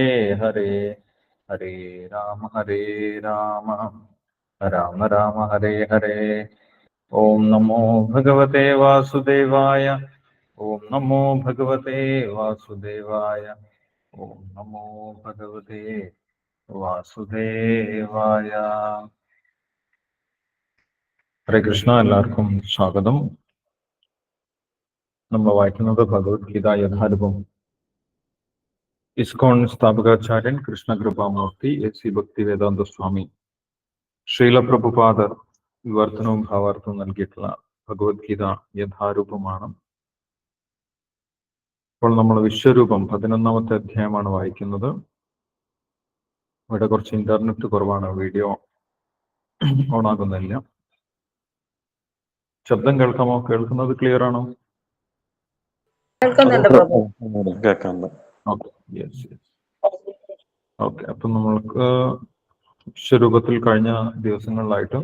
ഹരേ ഹരേ രാമ രാമ രാമ ഹരേ ഹരേ. ഓം നമോ ഭഗവതേ വാസുദേവായ. ഓം നമോ ഭഗവതേ വാസുദേവായ. ഓം നമോ ഭഗവതേ വാസുദേവായ. ഹരേ കൃഷ്ണ. എല്ലാവർക്കും സ്വാഗതം. നമ്മൾ വായിക്കുന്നത് ഭഗവത്ഗീത യഥാരൂപം. ഇസ്കോൺ സ്ഥാപകാചാര്യൻ കൃഷ്ണകൃപാമൂർത്തി എസ് ഭക്തി വേദാന്ത സ്വാമി ശ്രീലപ്രഭുപാദർ വിവർത്തനവും ഭാവാർത്ഥവും നൽകിയിട്ടുള്ള ഭഗവത്ഗീത യഥാരൂപമാണ്. ഇപ്പോൾ നമ്മൾ വിശ്വരൂപം 11ാമത്തെ അധ്യായമാണ് വായിക്കുന്നത്. ഇവിടെ കുറച്ച് ഇന്റർനെറ്റ് കുറവാണ്, വീഡിയോ ഓണാകുന്നില്ല. ശബ്ദം കേൾക്കാമോ? കേൾക്കുന്നത് ക്ലിയർ ആണോ? ഓക്കെ. അപ്പൊ നമ്മൾക്ക് വിശ്വരൂപത്തിൽ കഴിഞ്ഞ ദിവസങ്ങളിലായിട്ട്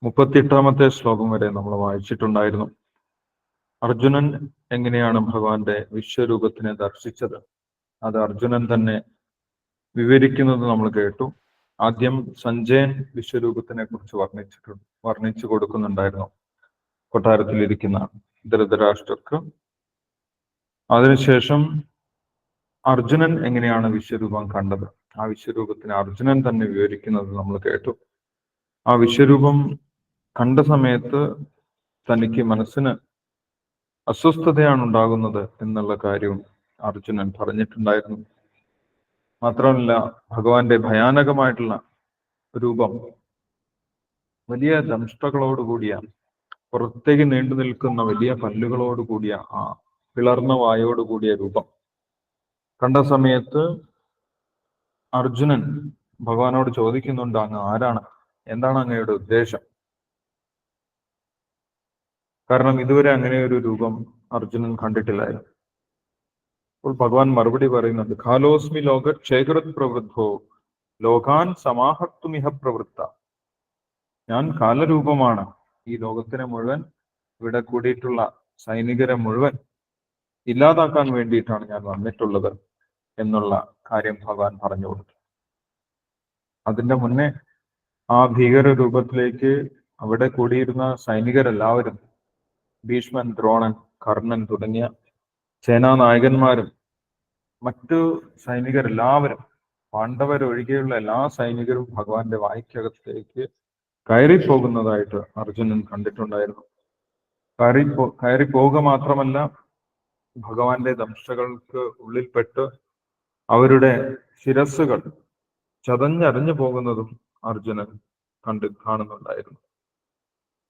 38ാമത്തെ ശ്ലോകം വരെ നമ്മൾ വായിച്ചിട്ടുണ്ടായിരുന്നു. അർജുനൻ എങ്ങനെയാണ് ഭഗവാന്റെ വിശ്വരൂപത്തിനെ ദർശിച്ചത്, അത് അർജുനൻ തന്നെ വിവരിക്കുന്നത് നമ്മൾ കേട്ടു. ആദ്യം സഞ്ജയൻ വിശ്വരൂപത്തിനെ കുറിച്ച് വർണ്ണിച്ചു കൊടുക്കുന്നുണ്ടായിരുന്നു കൊട്ടാരത്തിലിരിക്കുന്ന ധൃതരാഷ്ട്രർക്ക്. അതിനുശേഷം അർജുനൻ എങ്ങനെയാണ് വിശ്വരൂപം കണ്ടത്, ആ വിശ്വരൂപത്തിനെ അർജുനൻ തന്നെ വിവരിക്കുന്നത് നമ്മൾ കേട്ടു. ആ വിശ്വരൂപം കണ്ട സമയത്ത് തനിക്ക് മനസ്സിന് അസ്വസ്ഥതയാണ് ഉണ്ടാകുന്നത് എന്നുള്ള കാര്യവും അർജുനൻ പറഞ്ഞിട്ടുണ്ടായിരുന്നു. മാത്രമല്ല, ഭഗവാന്റെ ഭയാനകമായിട്ടുള്ള രൂപം, വലിയ ദംഷ്ടകളോടുകൂടിയ, പുറത്തേക്ക് നീണ്ടു നിൽക്കുന്ന വലിയ പല്ലുകളോടുകൂടിയ, ആ പിളർന്ന വായോടുകൂടിയ രൂപം കണ്ട സമയത്ത് അർജുനൻ ഭഗവാനോട് ചോദിക്കുന്നുണ്ട്, അങ്ങ് ആരാണ്, എന്താണ് അങ്ങയുടെ ഉദ്ദേശം? കാരണം ഇതുവരെ അങ്ങനെ ഒരു രൂപം അർജുനൻ കണ്ടിട്ടില്ലായിരുന്നു. അപ്പോൾ ഭഗവാൻ മറുപടി പറയുന്നുണ്ട്, ഖാലോസ്മി ലോക ക്ഷേകൃത് പ്രവൃദ്ധോ ലോകാൻ സമാഹർത്തുമിഹ പ്രവൃത്ത. ഞാൻ കാലരൂപമാണ്. ഈ ലോകത്തിനെ മുഴുവൻ, ഇവിടെ കൂടിയിട്ടുള്ള സൈനികരെ മുഴുവൻ ഇല്ലാതാക്കാൻ വേണ്ടിയിട്ടാണ് ഞാൻ വന്നിട്ടുള്ളത് എന്നുള്ള കാര്യം ഭഗവാൻ പറഞ്ഞു കൊടുത്തു. അതിന്റെ മുന്നേ ആ ഭീകര രൂപത്തിലേക്ക് അവിടെ കൂടിയിരുന്ന സൈനികരെല്ലാവരും, ഭീഷ്മൻ, ദ്രോണൻ, കർണൻ തുടങ്ങിയ സേനാനായകന്മാരും മറ്റു സൈനികരെല്ലാവരും, പാണ്ഡവരൊഴികെയുള്ള എല്ലാ സൈനികരും ഭഗവാന്റെ വായ്ക്കകത്തേക്ക് കയറിപ്പോകുന്നതായിട്ട് അർജുനൻ കണ്ടിട്ടുണ്ടായിരുന്നു. കയറിപ്പോവുക മാത്രമല്ല, ഭഗവാന്റെ ദംഷ്ടകൾക്ക് ഉള്ളിൽപ്പെട്ട് അവരുടെ ശിരസ്സുകൾ ചതഞ്ഞരഞ്ഞു പോകുന്നതും അർജുനൻ കാണുന്നുണ്ടായിരുന്നു.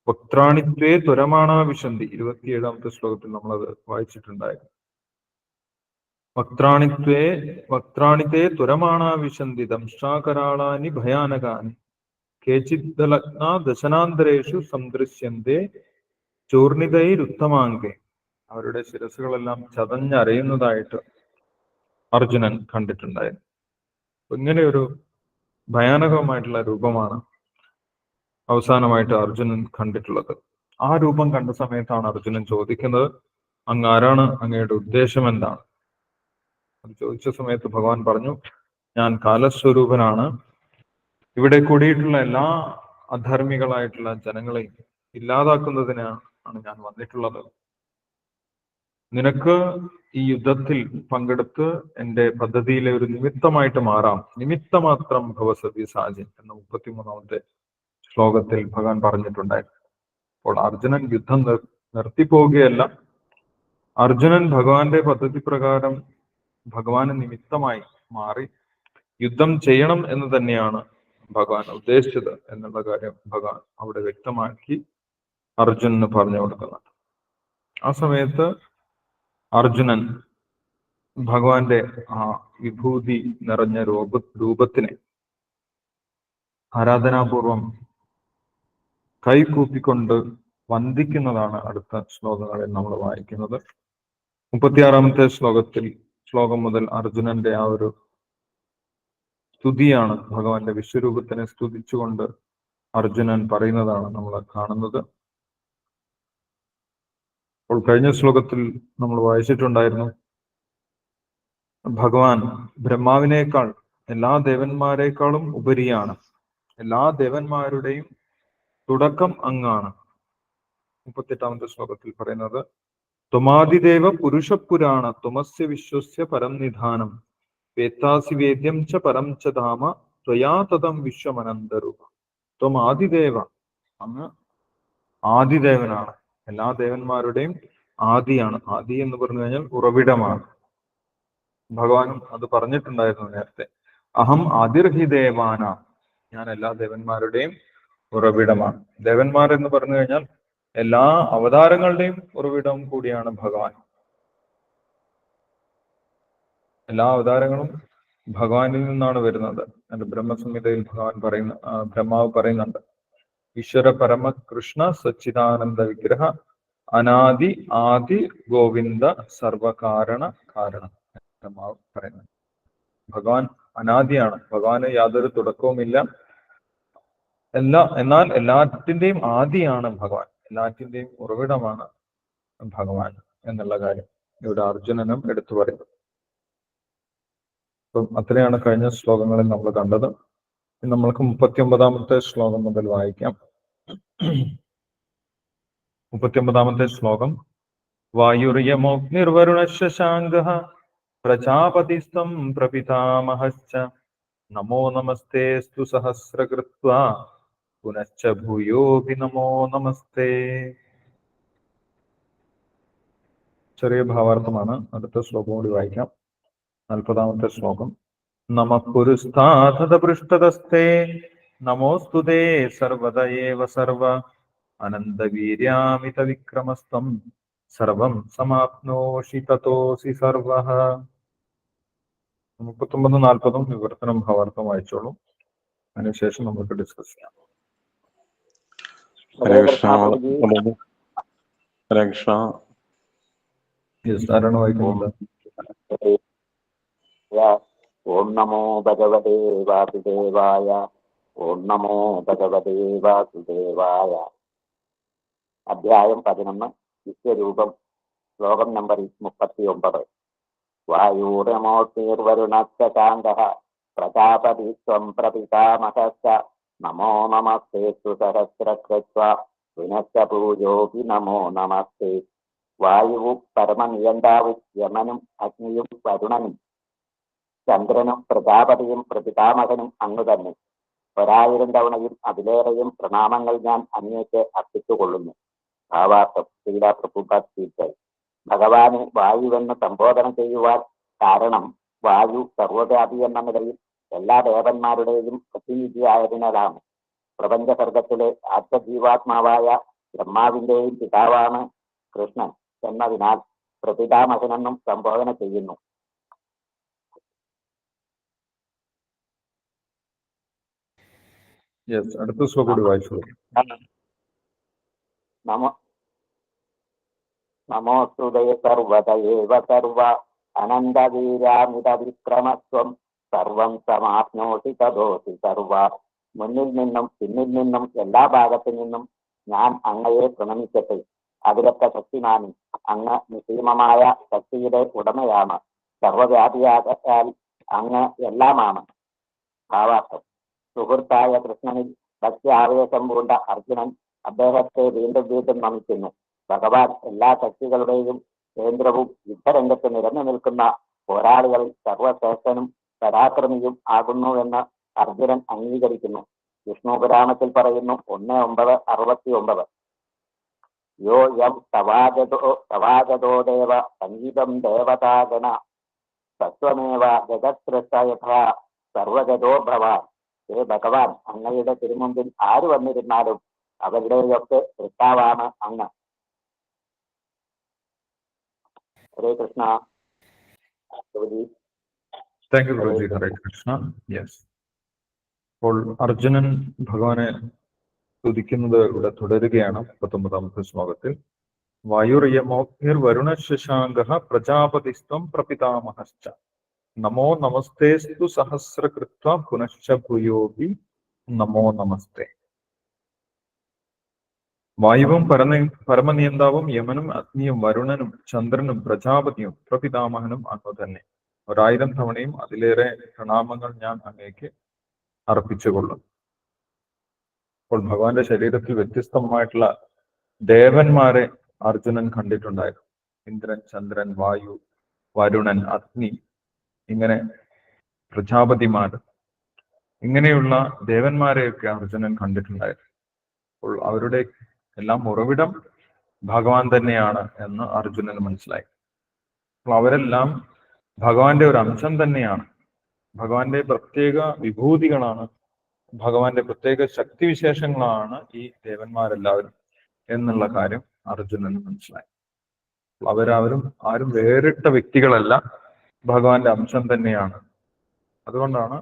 വക്ത്രാണിത്വേ ത്വരമാണാ വിശന്തി, 27ാമത്തെ ശ്ലോകത്തിൽ നമ്മളത് വായിച്ചിട്ടുണ്ടായിരുന്നു. വക്ത്രാണിത്തേ ത്വരമാണാ വിശന്തി ദംഷ്ടാകരാളാനി ഭയാനകാനി കേചിദ്ദലഗ്നാ ദശനാന്തരേഷു സന്ദൃശ്യന്തേ ചോർണിതൈരുത്തമാങ്കേ. അവരുടെ ശിരസുകളെല്ലാം ചതഞ്ഞരയുന്നതായിട്ട് അർജുനൻ കണ്ടിട്ടുണ്ടായിരുന്നു. ഇങ്ങനെ ഒരു ഭയാനകമായിട്ടുള്ള രൂപമാണ് അവസാനമായിട്ട് അർജുനൻ കണ്ടിട്ടുള്ളത്. ആ രൂപം കണ്ട സമയത്താണ് അർജുനൻ ചോദിക്കുന്നത്, അങ്ങ് ആരാണ്, അങ്ങയുടെ ഉദ്ദേശം എന്താണ്? അത് ചോദിച്ച സമയത്ത് ഭഗവാൻ പറഞ്ഞു, ഞാൻ കാലസ്വരൂപനാണ്. ഇവിടെ കൂടിയിട്ടുള്ള എല്ലാ അധർമ്മികളായിട്ടുള്ള ജനങ്ങളെയും ഇല്ലാതാക്കുന്നതിനാണ് ഞാൻ വന്നിട്ടുള്ളത്. നിനക്ക് ഈ യുദ്ധത്തിൽ പങ്കെടുത്ത് എന്റെ പദ്ധതിയിലെ ഒരു നിമിത്തമായിട്ട് മാറാം. നിമിത്തമാത്രം ഭവസതി സാജൻ എന്ന 33ാമത്തെ ശ്ലോകത്തിൽ ഭഗവാൻ പറഞ്ഞിട്ടുണ്ടായിരുന്നു. അപ്പോൾ അർജുനൻ യുദ്ധം നിർത്തിപ്പോവുകയല്ല, അർജുനൻ ഭഗവാന്റെ പദ്ധതി പ്രകാരം ഭഗവാന് നിമിത്തമായി മാറി യുദ്ധം ചെയ്യണം എന്ന് തന്നെയാണ് ഭഗവാൻ ഉദ്ദേശിച്ചത് എന്നുള്ള കാര്യം ഭഗവാൻ അവിടെ വ്യക്തമാക്കി അർജുനന് പറഞ്ഞു കൊടുക്കുന്നുണ്ട്. ആ സമയത്ത് അർജുനൻ ഭഗവാന്റെ ആ വിഭൂതി നിറഞ്ഞ രൂപത്തിനെ ആരാധനാപൂർവം കൈകൂപ്പിക്കൊണ്ട് വന്ദിക്കുന്നതാണ് അടുത്ത ശ്ലോകങ്ങളിൽ നമ്മൾ വായിക്കുന്നത്. 36ാമത്തെ ശ്ലോകം മുതൽ അർജുനന്റെ ആ ഒരു സ്തുതിയാണ്, ഭഗവാന്റെ വിശ്വരൂപത്തിനെ സ്തുതിച്ചുകൊണ്ട് അർജുനൻ പറയുന്നതാണ് നമ്മൾ കാണുന്നത്. അപ്പോൾ കഴിഞ്ഞ ശ്ലോകത്തിൽ നമ്മൾ വായിച്ചിട്ടുണ്ടായിരുന്നു, ഭഗവാൻ ബ്രഹ്മാവിനേക്കാൾ എല്ലാ ദേവന്മാരെക്കാളും ഉപരിയാണ്. എല്ലാ ദേവന്മാരുടെയും തുടക്കം അങ്ങാണ്. 38ാമത്തെ ശ്ലോകത്തിൽ പറയുന്നത് ത്വമാദിദേവ പുരുഷപുരാണ ത്വമസ്യ വിശ്വസ്യ പരം നിധാനം വേത്താസി വേദ്യം ച പരം ച ധാമ ത്വയാ തദം വിശ്വമനന്തരൂപ. ത്വം ആദിദേവ, അങ്ങ് ആദിദേവനാണ്, എല്ലാ ദേവന്മാരുടെയും ആദിയാണ്. ആദി എന്ന് പറഞ്ഞു കഴിഞ്ഞാൽ ഉറവിടമാണ്. ഭഗവാനും അത് പറഞ്ഞിട്ടുണ്ടായിരുന്നു നേരത്തെ. അഹം ആദിർഹി ദേവാന, ഞാൻ എല്ലാ ദേവന്മാരുടെയും ഉറവിടമാണ്. ദേവന്മാർ എന്ന് പറഞ്ഞു കഴിഞ്ഞാൽ എല്ലാ അവതാരങ്ങളുടെയും ഉറവിടം കൂടിയാണ് ഭഗവാൻ. എല്ലാ അവതാരങ്ങളും ഭഗവാനിൽ നിന്നാണ് വരുന്നത്. എന്റെ ബ്രഹ്മസംഹിതയിൽ ബ്രഹ്മാവ് പറയുന്നുണ്ട്, ഈശ്വര പരമ കൃഷ്ണ സച്ചിദാനന്ദ വിഗ്രഹ അനാദി ആദി ഗോവിന്ദ സർവകാരണ കാരണം. ബ്രഹ്മാവ് പറയുന്നത് ഭഗവാൻ അനാദിയാണ്, ഭഗവാന് യാതൊരു തുടക്കവുമില്ല. എന്നാൽ എല്ലാറ്റിന്റെയും ആദിയാണ് ഭഗവാൻ, എല്ലാറ്റിന്റെയും ഉറവിടമാണ് ഭഗവാൻ എന്നുള്ള കാര്യം ഇവിടെ അർജുനനും എടുത്തു പറയുന്നത്. അപ്പം അത്രയാണ് കഴിഞ്ഞ ശ്ലോകങ്ങളിൽ നമ്മൾ കണ്ടത്. നമ്മൾക്ക് 39ാമത്തെ ശ്ലോകം മുതൽ വായിക്കാം. 39ാമത്തെ ശ്ലോകം വായുർയമോഗ്നിർവരുണ ശശാങ്കഃ പ്രജാപതിസ്ത്വം പ്രപിതാമഹശ്ച നമോ നമസ്തേസ്തു സഹസ്രകൃത്വാ പുനശ്ച ഭൂയോപി നമോ നമസ്തേ. ചെറിയ ഭാവാർത്ഥമാണ്. അടുത്ത ശ്ലോകം കൂടി വായിക്കാം. 40ാമത്തെ ശ്ലോകം നമഃ പുരുസ്ഥാഥ പൃഷ്ഠതസ്തേ നമോസ്തുതേ സർവദ ഏവ സർവ അനന്തവീര്യാമിത വിക്രമസ്ത്വം സർവം സമാപ്നോഷി തതോസി സർവഃ. 39ഉം 40ഉം വിവർത്തനം ഭാവാർത്ഥം വായിച്ചോളൂ. അതിനുശേഷം നമുക്ക് ഡിസ്കസ് ചെയ്യാം. ഹരേ കൃഷ്ണ. ഹരേ കൃഷ്ണ. ആരാണ് വായിക്കുന്നത്? ഓം നമോ ഭഗവതേ വാസുദേവായ. ഓം നമോ ഭഗവതേ വാസുദേവായ. അധ്യായം 11 വിശ്വരൂപം. ശ്ലോകം നമ്പർ 39. വായൂരമോർത്തിർവരുണശ്ചാന്തഃ പ്രജാപതി ത്വം പ്രപിതാമഹശ്ച നമോ നമസ്തേസ്തു സഹസ്രകൃത്വാ പുനശ്ച ഭൂയോപി നമോ നമസ്തേ. വായുവും പരമനിയന്താവും യമനും അഗ്നിയും വരുണനും ചന്ദ്രനും പ്രജാപതിയും പ്രതിതാമകനും അങ്ങ് തന്നെ. 1000 തവണയും അതിലേറെയും പ്രണാമങ്ങൾ ഞാൻ അങ്ങേക്ക് അർപ്പിച്ചുകൊള്ളുന്നു. ഭാവാർത്ഥം. ശ്രീല പ്രഭുപാദ് തീർച്ചയായി ഭഗവാനെ വായുവെന്ന് സംബോധന ചെയ്യുവാൻ കാരണം വായു സർവവ്യാപി എന്ന നിലയിൽ എല്ലാ ദേവന്മാരുടെയും പ്രതിനിധിയായതിനാലാണ്. പ്രപഞ്ചസർഗത്തിലെ ആത്മജീവാത്മാവായ ബ്രഹ്മാവിന്റെയും പിതാവാണ് കൃഷ്ണൻ എന്നതിനാൽ പ്രതിതാമകനെന്നും സംബോധന ചെയ്യുന്നു. അടുത്ത ശ്ലോകം കൂടി വായിച്ചോളൂ. നമോസ്തുതേ സർവദയേവ സർവ അനന്തവീരാമിത വിക്രമസ്വം സർവം സമാപ്നോഷി തദോഷി സർവ. മുന്നിൽ നിന്നും പിന്നിൽ നിന്നും എല്ലാ ഭാഗത്തു നിന്നും ഞാൻ അങ്ങയെ പ്രണമിക്കട്ടെ. അതിലൊക്കെ ശക്തിമാനും അങ്ങ് നിസീമമായ ശക്തിയുടെ ഉടമയാണ്. സർവവ്യാപിയാകാൽ അങ്ങ് എല്ലാമാണ്. ഭാവാർത്ഥം. സുഹൃത്തായ കൃഷ്ണനിൽ ഭക്തി ആവേശം പൂണ്ട അർജുനൻ അദ്ദേഹത്തെ വീണ്ടും വീണ്ടും നമിക്കുന്നു. ഭഗവാൻ എല്ലാ ശക്തികളുടെയും കേന്ദ്രവും യുദ്ധരംഗത്ത് നിരന്നു നിൽക്കുന്ന പോരാളികളിൽ സർവശ്രേഷ്ഠനും പരാക്രമിയും ആകുന്നുവെന്ന് അർജുനൻ അംഗീകരിക്കുന്നു. വിഷ്ണു പുരാണത്തിൽ പറയുന്നു 1:9-69. യോ യം തവാഗതോ ദേവ സംഗീതം ദേവതാഗണ തത്വമേവ ജഗത്സൃഷ്ടയഥാ സർവഗതോ ഭവാൻ. ഹേ ഭഗവാൻ, അങ്ങയുടെ തിരുമുമ്പിൽ ആര് വന്നിരുന്നാലും അവരുടെയൊക്കെ സൃഷ്ടാവാണ് അങ്ങ്. Hare Krishna. Thank you Guruji. Hare Krishna. Yes, അപ്പോൾ അർജുനൻ ഭഗവാനെ സ്തുതിക്കുന്നത് ഇവിടെ തുടരുകയാണ്. 19ാമത്തെ ശ്ലോകത്തിൽ വായുർയമോഗ്നിർ വരുണ ശശാങ്കഃ പ്രജാപതിസ്ത്വം പ്രപിതാമഹശ്ച നമോ നമസ്തേസ്തു സഹസ്രകൃത്വാ പുനശ്ച ഭൂയോപി നമോ നമസ്തേ. വായുവും പരമനിയന്താവും യമനും അഗ്നിയും വരുണനും ചന്ദ്രനും പ്രജാപതിയും പ്രപിതാമഹനും അങ്ങ് തന്നെ. 1000 തവണയും അതിലേറെ പ്രണാമങ്ങൾ ഞാൻ അങ്ങേക്ക് അർപ്പിച്ചുകൊള്ളും. അപ്പോൾ ഭഗവാന്റെ ശരീരത്തിൽ വ്യത്യസ്തമായിട്ടുള്ള ദേവന്മാരെ അർജുനൻ കണ്ടിട്ടുണ്ടായിരുന്നു. ഇന്ദ്രൻ, ചന്ദ്രൻ, വായു, വരുണൻ, അഗ്നി, ഇങ്ങനെ പ്രജാപതിമാർ, ഇങ്ങനെയുള്ള ദേവന്മാരെയൊക്കെ അർജുനൻ കണ്ടിട്ടുണ്ടായിരുന്നു. അപ്പോൾ അവരുടെ എല്ലാം ഉറവിടം ഭഗവാൻ തന്നെയാണ് എന്ന് അർജുനന് മനസ്സിലായി. അപ്പോൾ അവരെല്ലാം ഭഗവാന്റെ ഒരു അംശം തന്നെയാണ്. ഭഗവാന്റെ പ്രത്യേക വിഭൂതികളാണ്, ഭഗവാന്റെ പ്രത്യേക ശക്തിവിശേഷങ്ങളാണ് ഈ ദേവന്മാരെല്ലാവരും എന്നുള്ള കാര്യം അർജുനന് മനസ്സിലായി. അവരാരും ആരും വേറിട്ട വ്യക്തികളല്ല, ഭഗവാന്റെ അംശം തന്നെയാണ്. അതുകൊണ്ടാണ്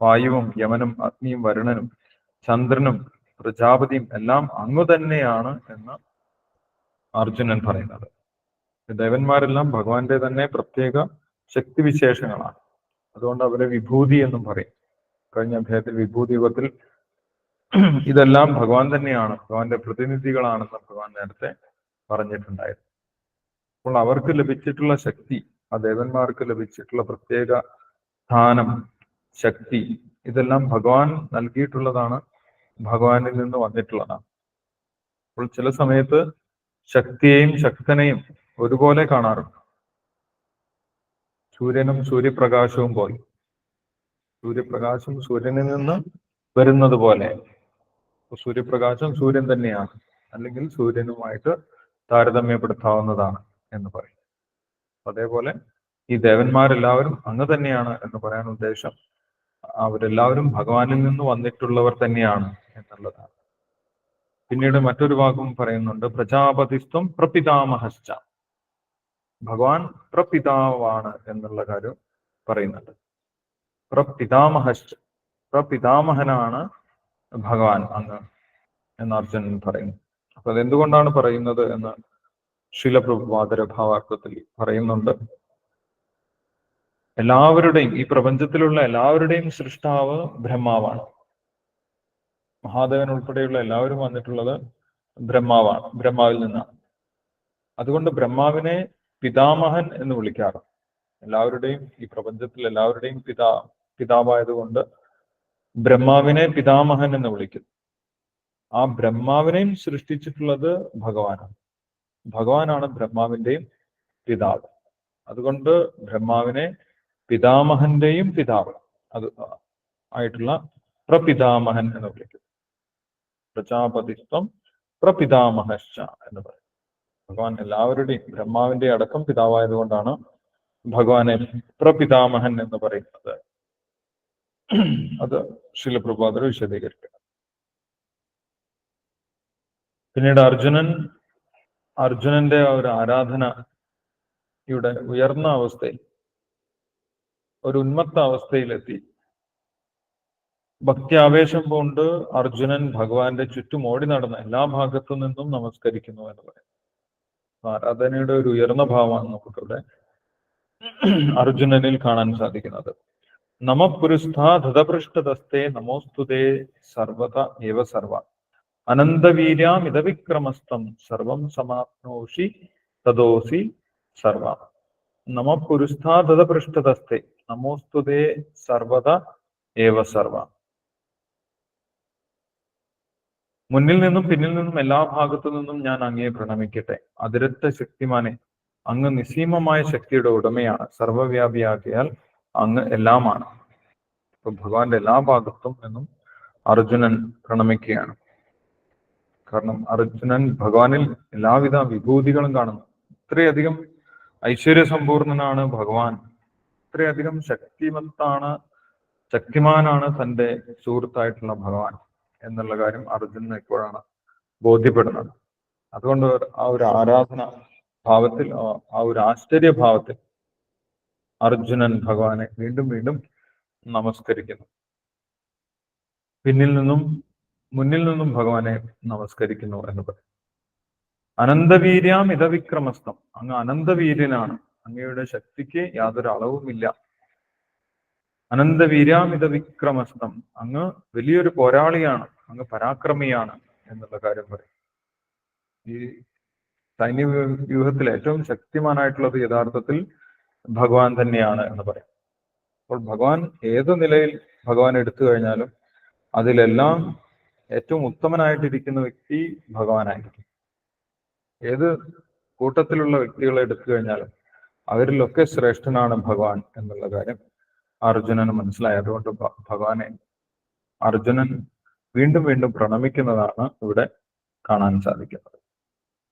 വായുവും യമനും അഗ്നിയും വരുണനും ചന്ദ്രനും പ്രജാപതിയും എല്ലാം അങ്ങു തന്നെയാണ് എന്ന് അർജുനൻ പറയുന്നത്. ദേവന്മാരെല്ലാം ഭഗവാന്റെ തന്നെ പ്രത്യേക ശക്തിവിശേഷങ്ങളാണ്. അതുകൊണ്ട് അവരെ വിഭൂതി എന്നും പറയും. കഴിഞ്ഞ അധ്യായത്തിൽ വിഭൂതി യുഗത്തിൽ ഇതെല്ലാം ഭഗവാൻ തന്നെയാണ്, ഭഗവാന്റെ പ്രതിനിധികളാണെന്ന് ഭഗവാൻ നേരത്തെ പറഞ്ഞിട്ടുണ്ടായിരുന്നു. അപ്പോൾ അവർക്ക് ലഭിച്ചിട്ടുള്ള ശക്തി, ആ ദേവന്മാർക്ക് ലഭിച്ചിട്ടുള്ള പ്രത്യേക സ്ഥാനം, ശക്തി, ഇതെല്ലാം ഭഗവാൻ നൽകിയിട്ടുള്ളതാണ്, ഭഗവാനിൽ നിന്ന് വന്നിട്ടുള്ളതാണ്. അപ്പോൾ ചില സമയത്ത് ശക്തിയെയും ശക്തനെയും ഒരുപോലെ കാണാറുണ്ട്. സൂര്യനും സൂര്യപ്രകാശവും പോലെ, സൂര്യപ്രകാശം സൂര്യനിൽ നിന്ന് വരുന്നത് പോലെ, സൂര്യപ്രകാശം സൂര്യൻ തന്നെയാണ്, അല്ലെങ്കിൽ സൂര്യനുമായിട്ട് താരതമ്യപ്പെടുത്താവുന്നതാണ് എന്ന് പറയും. അതേപോലെ ഈ ദേവന്മാരെല്ലാവരും അങ്ങ് തന്നെയാണ് എന്ന് പറയാൻ ഉദ്ദേശം അവരെല്ലാവരും ഭഗവാനിൽ നിന്ന് വന്നിട്ടുള്ളവർ തന്നെയാണ് എന്നുള്ളതാണ്. പിന്നീട് മറ്റൊരു വാക്കും പറയുന്നുണ്ട്, പ്രജാപതിസ്ത്വം പ്രപിതാമഹശ്ച. ഭഗവാൻ പ്രപിതാവാണ് എന്നുള്ള കാര്യം പറയുന്നുണ്ട്. പ്രപിതാമഹനാണ് ഭഗവാൻ അങ്ങ് എന്ന് അർജുനൻ പറയുന്നു. അപ്പൊ അതെന്തുകൊണ്ടാണ് പറയുന്നത് എന്ന് ശീല പ്രഭുപാദര ഭാവാർത്ഥത്തിൽ പറയുന്നുണ്ട്. എല്ലാവരുടെയും, ഈ പ്രപഞ്ചത്തിലുള്ള എല്ലാവരുടെയും സൃഷ്ടാവ് ബ്രഹ്മാവാണ്. മഹാദേവൻ ഉൾപ്പെടെയുള്ള എല്ലാവരും വന്നിട്ടുള്ളത് ബ്രഹ്മാവാണ്, ബ്രഹ്മാവിൽ നിന്നാണ്. അതുകൊണ്ട് ബ്രഹ്മാവിനെ പിതാമഹൻ എന്ന് വിളിക്കാറ്. എല്ലാവരുടെയും, ഈ പ്രപഞ്ചത്തിൽ എല്ലാവരുടെയും പിതാവായതുകൊണ്ട് ബ്രഹ്മാവിനെ പിതാമഹൻ എന്ന് വിളിക്കുന്നു. ആ ബ്രഹ്മാവിനെയും സൃഷ്ടിച്ചിട്ടുള്ളത് ഭഗവാനാണ്. ഭഗവാനാണ് ബ്രഹ്മാവിന്റെയും പിതാവ്. അതുകൊണ്ട് ബ്രഹ്മാവിനെ പിതാമഹന്റെയും പിതാവ് അത് ആയിട്ടുള്ള പ്രപിതാമഹൻ എന്ന് വിളിക്കുന്നു. പ്രജാപതിത്വം പ്രപിതാമഹശ്ച എന്ന് പറയും. ഭഗവാൻ എല്ലാവരുടെയും, ബ്രഹ്മാവിന്റെ അടക്കം പിതാവായതുകൊണ്ടാണ് ഭഗവാനെ പ്രപിതാമഹൻ എന്ന് പറയുന്നത്. അത് ശീല പ്രഭുപാദർ വിശദീകരിക്കുക. പിന്നീട് അർജുനന്റെ ഒരു ആരാധനയുടെ ഉയർന്ന അവസ്ഥയിൽ, ഒരു ഉന്മത്ത അവസ്ഥയിലെത്തി. ഭക്തി ആവേശം കൊണ്ട് അർജുനൻ ഭഗവാന്റെ ചുറ്റും ഓടി നടന്ന് എല്ലാ ഭാഗത്തു നിന്നും നമസ്കരിക്കുന്നു എന്ന് പറയും. ആരാധനയുടെ ഒരു ഉയർന്ന ഭാവമാണ് നമുക്കിവിടെ അർജുനനിൽ കാണാൻ സാധിക്കുന്നത്. നമപുരുസ്ഥാധപൃഷ്ടതസ്തേ നമോസ്തുതേ സർവത ഏവ സർവ അനന്തവീര്യാമിതവിക്രമസ്തം സർവം സമാപ്നോഷി തദോസി സർവ. നമപുരുസ്ഥാധപൃഷ്ടതസ്തേ നമോസ്തുതേ സർവത ഏവ സർവ. മുന്നിൽ നിന്നും പിന്നിൽ നിന്നും എല്ലാ ഭാഗത്തു നിന്നും ഞാൻ അങ്ങയെ പ്രണമിക്കട്ടെ. അതിരറ്റ ശക്തിമാനെ, അങ്ങ് നിസ്സീമമായ ശക്തിയുടെ ഉടമയാണ്. സർവവ്യാപിയാകിയാൽ അങ്ങ് എല്ലാമാണ്. ഇപ്പൊ ഭഗവാന്റെ എല്ലാ ഭാഗത്തും നിന്നും അർജുനൻ പ്രണമിക്കുകയാണ്. കാരണം അർജുനൻ ഭഗവാനിൽ എല്ലാവിധ വിഭൂതികളും കാണുന്നു. ഇത്രയധികം ഐശ്വര്യസമ്പൂർണനാണ് ഭഗവാൻ, ഇത്രയധികം ശക്തിമാനാണ് തന്റെ സുഹൃത്തായിട്ടുള്ള ഭഗവാൻ എന്നുള്ള കാര്യം അർജുനൻ ഇപ്പോഴാണ് ബോധ്യപ്പെടുന്നത്. അതുകൊണ്ട് ആ ഒരു ആരാധന ഭാവത്തിൽ, ആ ഒരു ആശ്ചര്യഭാവത്തിൽ അർജുനൻ ഭഗവാനെ വീണ്ടും വീണ്ടും നമസ്കരിക്കുന്നു. മുന്നിൽ നിന്നും ഭഗവാനെ നമസ്കരിക്കുന്നു എന്ന് പറയും. അനന്തവീര്യാം ഇതവിക്രമസ്തം, അങ്ങ് അനന്തവീര്യനാണ്, അങ്ങയുടെ ശക്തിക്ക് യാതൊരു അളവുമില്ല. അനന്തവീര്യാം ഇതവിക്രമസ്തം, അങ്ങ് വലിയൊരു പോരാളിയാണ്, അങ്ങ് പരാക്രമിയാണ് എന്നുള്ള കാര്യം പറയും. ഈ സൈന്യ വ്യൂഹത്തിൽ ഏറ്റവും ശക്തിമാനായിട്ടുള്ളത് യഥാർത്ഥത്തിൽ ഭഗവാൻ തന്നെയാണ് എന്ന് പറയും. അപ്പോൾ ഭഗവാൻ ഏത് നിലയിൽ ഭഗവാൻ എടുത്തു കഴിഞ്ഞാലും അതിലെല്ലാം ഏറ്റവും ഉത്തമനായിട്ടിരിക്കുന്ന വ്യക്തി ഭഗവാനായിരിക്കും. ഏത് കൂട്ടത്തിലുള്ള വ്യക്തികളെ എടുത്തു കഴിഞ്ഞാലും അവരിലൊക്കെ ശ്രേഷ്ഠനാണ് ഭഗവാൻ എന്നുള്ള കാര്യം അർജുനന് മനസ്സിലായി. അതുകൊണ്ട് ഭഗവാനെ അർജുനൻ വീണ്ടും വീണ്ടും പ്രണമിക്കുന്നതാണ് ഇവിടെ കാണാൻ സാധിക്കുന്നത്.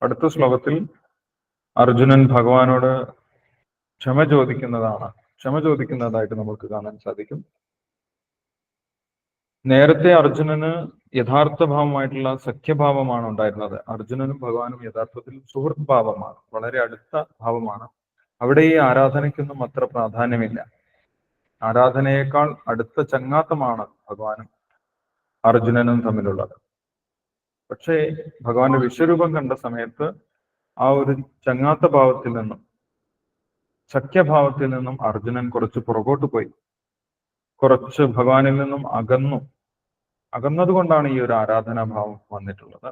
അടുത്ത ശ്ലോകത്തിൽ അർജുനൻ ഭഗവാനോട് ക്ഷമ ചോദിക്കുന്നതായിട്ട് നമുക്ക് കാണാൻ സാധിക്കും. നേരത്തെ അർജുനന് യഥാർത്ഥ ഭാവമായിട്ടുള്ള സഖ്യഭാവമാണ് ഉണ്ടായിരുന്നത്. അർജുനനും ഭഗവാനും യഥാർത്ഥത്തിൽ സുഹൃത്ത് ഭാവമാണ്, വളരെ അടുത്ത ഭാവമാണ്. അവിടെ ഈ ആരാധനയ്ക്കൊന്നും അത്ര പ്രാധാന്യമില്ല. ആരാധനയേക്കാൾ അടുത്ത ചങ്ങാത്തമാണ് ഭഗവാനും അർജുനനും തമ്മിലുള്ളത്. പക്ഷേ ഭഗവാന്റെ വിശ്വരൂപം കണ്ട സമയത്ത് ആ ഒരു ചങ്ങാത്ത ഭാവത്തിൽ നിന്നും സഖ്യഭാവത്തിൽ നിന്നും അർജുനൻ കുറച്ച് പുറകോട്ട് പോയി, കുറച്ച് ഭഗവാനിൽ നിന്നും അകന്നതുകൊണ്ടാണ് ഈ ഒരു ആരാധനാഭാവം വന്നിട്ടുള്ളത്.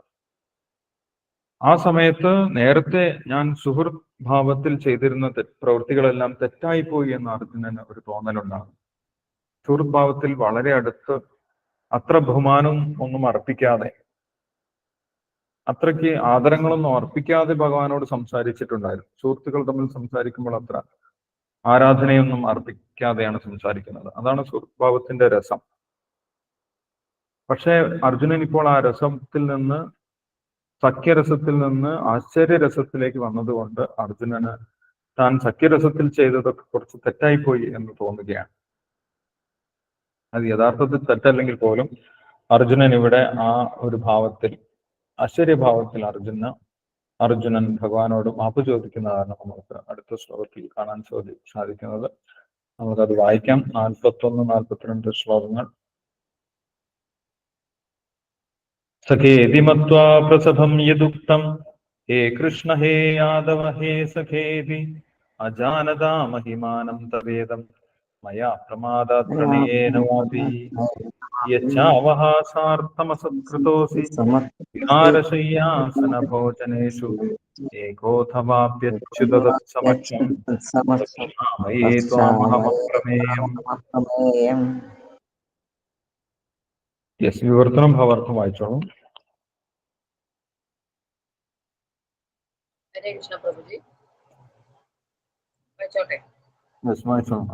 ആ സമയത്ത് നേരത്തെ ഞാൻ സുഹൃത്ത് ഭാവത്തിൽ ചെയ്തിരുന്ന പ്രവൃത്തികളെല്ലാം തെറ്റായിപ്പോയി എന്ന് അർജുനന് ഒരു തോന്നലുണ്ടാകും. സുഹൃത്ത് ഭാവത്തിൽ വളരെ അടുത്ത് അത്ര ബഹുമാനം ഒന്നും അർപ്പിക്കാതെ, അത്രയ്ക്ക് ആദരങ്ങളൊന്നും അർപ്പിക്കാതെ ഭഗവാനോട് സംസാരിച്ചിട്ടുണ്ടായിരുന്നു. സുഹൃത്തുക്കൾ തമ്മിൽ സംസാരിക്കുമ്പോൾ അത്ര ആരാധനയൊന്നും അർപ്പിക്കാതെയാണ് സംസാരിക്കുന്നത്. അതാണ് സുഹൃത്ത് ഭാവത്തിന്റെ രസം. പക്ഷേ അർജുനൻ ഇപ്പോൾ ആ രസത്തിൽ നിന്ന്, സഖ്യരസത്തിൽ നിന്ന് ആശ്ചര്യരസത്തിലേക്ക് വന്നതുകൊണ്ട് അർജുനന് താൻ സഖ്യരസത്തിൽ ചെയ്തതൊക്കെ കുറച്ച് തെറ്റായിപ്പോയി എന്ന് തോന്നുകയാണ്. അത് യഥാർത്ഥത്തിൽ തെറ്റല്ലെങ്കിൽ പോലും അർജുനൻ ഇവിടെ ആ ഒരു ഭാവത്തിൽ, ആശ്ചര്യഭാവത്തിൽ അർജുനൻ ഭഗവാനോട് മാപ്പ് ചോദിക്കുന്നതാണ് നമുക്ക് അടുത്ത ശ്ലോകത്തിൽ കാണാൻ സാധിക്കുന്നത്. നമുക്കത് വായിക്കാം. 41, 42 ശ്ലോകങ്ങൾ. സഖേതി മത്വാ പ്രസഭം യദുക്തം ഹേ കൃഷ്ണ ഹേ യാദവ ഹേ സഖേതി അജാനതാ മഹിമാനം തവേദം മയാ പ്രമാദാത് പ്രണയേന വാപി യച്ഛാവഹാസാർത്ഥമസത്കൃതോസി വിഹാരശയ്യാസന ഭോജനേഷു ഏകോഥവാപ്യച്യുതതത്സമക്ഷം തത്ക്ഷാമയേ ത്വാമഹമപ്രമേയം. വിവർത്തനം ഭാവാർത്ഥം വായിച്ചോളൂ. ഹരേ കൃഷ്ണ പ്രഭുജി, വായിച്ചോട്ടെ. വായിച്ചോളൂ.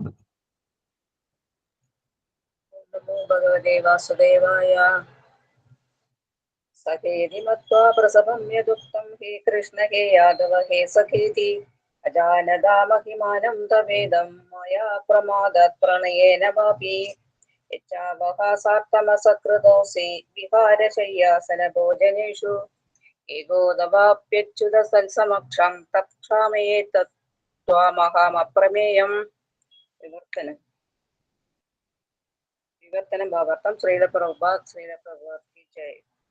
നമോ ഭഗവതേ വാസുദേവായ. സഖേതി മത്വാ പ്രസഭം യദുക്തം ഹേ കൃഷ്ണ ഹേ യാദവ ഹേ സഖേതി അജാനതാ മഹിമാനം തവേദം മയാ പ്രമാദാത് പ്രണയേന വാപി യച്ഛാവഹാസാർത്ഥമസകൃതോസി വിഹാരശയ്യാസന ഭോജനേഷു ഏകോദവാപ്യച്യുത സൽസമക്ഷം തത്ക്ഷാമയേ ത്വാമഹമപ്രമേയം. വിവർത്തനം ഭാവാർത്ഥം. ശ്രീലപ്രഭുജയ,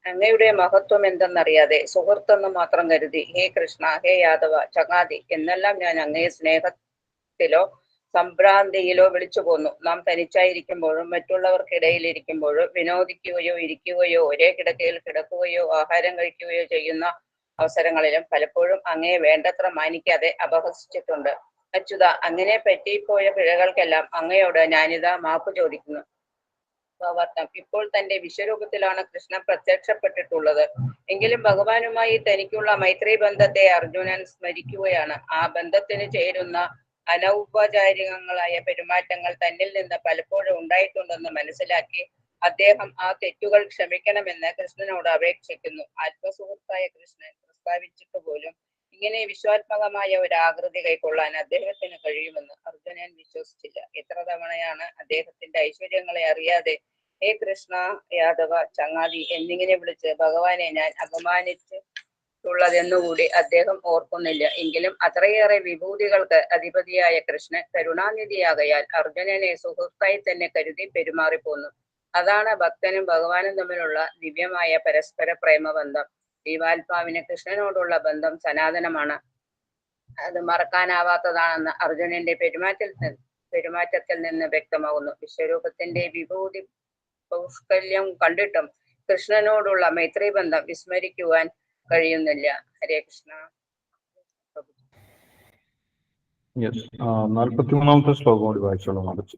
അങ്ങയുടെ മഹത്വം എന്തെന്നറിയാതെ സുഹൃത്തെന്ന് മാത്രം കരുതി ഹേ കൃഷ്ണ, ഹേ യാദവ, ചങ്ങാതി എന്നെല്ലാം ഞാൻ അങ്ങയെ സ്നേഹത്തിലോ സംഭ്രാന്തിയിലോ വിളിച്ചു പോന്നു. നാം തനിച്ചായിരിക്കുമ്പോഴും മറ്റുള്ളവർക്കിടയിൽ ഇരിക്കുമ്പോഴും വിനോദിക്കുകയോ ഇരിക്കുകയോ ഒരേ കിടക്കയിൽ കിടക്കുകയോ ആഹാരം കഴിക്കുകയോ ചെയ്യുന്ന അവസരങ്ങളിലും പലപ്പോഴും അങ്ങയെ വേണ്ടത്ര മാനിക്കാതെ അപഹസിച്ചിട്ടുണ്ട്. അച്യുത, അങ്ങനെ പറ്റിപ്പോയ പിഴകൾക്കെല്ലാം അങ്ങയോട് ഞാനിതാ മാപ്പ് ചോദിക്കുന്നു. ഇപ്പോൾ തന്റെ വിശ്വരൂപത്തിലാണ് കൃഷ്ണൻ പ്രത്യക്ഷപ്പെട്ടിട്ടുള്ളത്. എങ്കിലും ഭഗവാനുമായി തനിക്കുള്ള മൈത്രി ബന്ധത്തെ അർജുനൻ സ്മരിക്കുകയാണ്. ആ ബന്ധത്തിന് ചേരുന്ന അനൗപചാരികങ്ങളായ പെരുമാറ്റങ്ങൾ തന്നിൽ നിന്ന് പലപ്പോഴും ഉണ്ടായിട്ടുണ്ടെന്ന് മനസ്സിലാക്കി അദ്ദേഹം ആ തെറ്റുകൾ ക്ഷമിക്കണമെന്ന് കൃഷ്ണനോട് അപേക്ഷിക്കുന്നു. ആത്മസുഹൃത്തായ കൃഷ്ണൻ പ്രസ്താവിച്ചിട്ട് പോലും ഇങ്ങനെ വിശ്വാത്മകമായ ഒരു ആകൃതി കൈക്കൊള്ളാൻ അദ്ദേഹത്തിന് കഴിയുമെന്ന് അർജുനൻ വിശ്വസിച്ചില്ല. എത്ര തവണയാണ് അദ്ദേഹത്തിന്റെ ഐശ്വര്യങ്ങളെ അറിയാതെ ഹേ കൃഷ്ണ, യാദവ, ചങ്ങാതി എന്നിങ്ങനെ വിളിച്ച് ഭഗവാനെ ഞാൻ അപമാനിച്ചിട്ടുള്ളതെന്നുകൂടി അദ്ദേഹം ഓർക്കുന്നില്ല. എങ്കിലും അത്രയേറെ വിഭൂതികൾക്ക് അധിപതിയായ കൃഷ്ണൻ കരുണാനിധിയാകയാൽ അർജുനനെ സുഹൃത്തായി തന്നെ കരുതി പെരുമാറിപ്പോന്നു. അതാണ് ഭക്തനും ഭഗവാനും തമ്മിലുള്ള ദിവ്യമായ പരസ്പര പ്രേമബന്ധം. ജീവാത്മാവിന് കൃഷ്ണനോടുള്ള ബന്ധം സനാതനമാണ്. അത് മറക്കാനാവാത്തതാണെന്ന് അർജുനന്റെ പെരുമാറ്റത്തിൽ നിന്ന് വ്യക്തമാകുന്നു. വിശ്വരൂപത്തിന്റെ വിഭൂതി പൗഷ്കല്യം കണ്ടിട്ടും കൃഷ്ണനോടുള്ള മൈത്രി ബന്ധം വിസ്മരിക്കുവാൻ കഴിയുന്നില്ല. ഹരേ കൃഷ്ണ. യെസ്, 43-ാമത്തെ ശ്ലോകം കൂടി വായിച്ചോളൂ മാതാജി.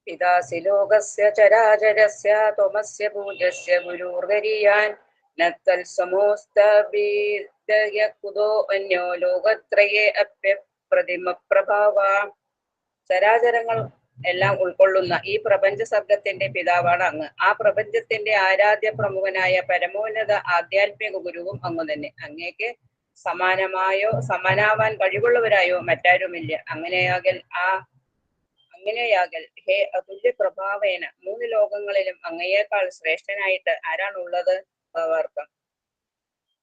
പിതാസി ലോകസ്യ ചരാചരസ്യ ത്വമസ്യ പൂജസ്യ ഗുരുർഗരീയാൻ നത്തൽസമോസ്തബീദയകുതോ അന്യോ ലോകത്രയേ അപ്യപ്രതിമ പ്രഭാവ. ചരാചരങ്ങൾ എല്ലാം ഉൾക്കൊള്ളുന്ന ഈ പ്രപഞ്ച സർഗത്തിന്റെ പിതാവാണ് അങ്ങ്. ആ പ്രപഞ്ചത്തിന്റെ ആരാധ്യ പ്രമുഖനായ പരമോന്നത ആധ്യാത്മിക ഗുരുവും അങ്ങ് തന്നെ. അങ്ങേക്ക് സമാനാവാൻ കഴിവുള്ളവരായോ മറ്റാരുമില്ല. അങ്ങനെയാകൽ ഹേ അതുല്യ പ്രഭാവേന മൂന്ന് ലോകങ്ങളിലും അങ്ങയേക്കാൾ ശ്രേഷ്ഠനായിട്ട് ആരാണുള്ളത്? ഭാവാർത്ഥം.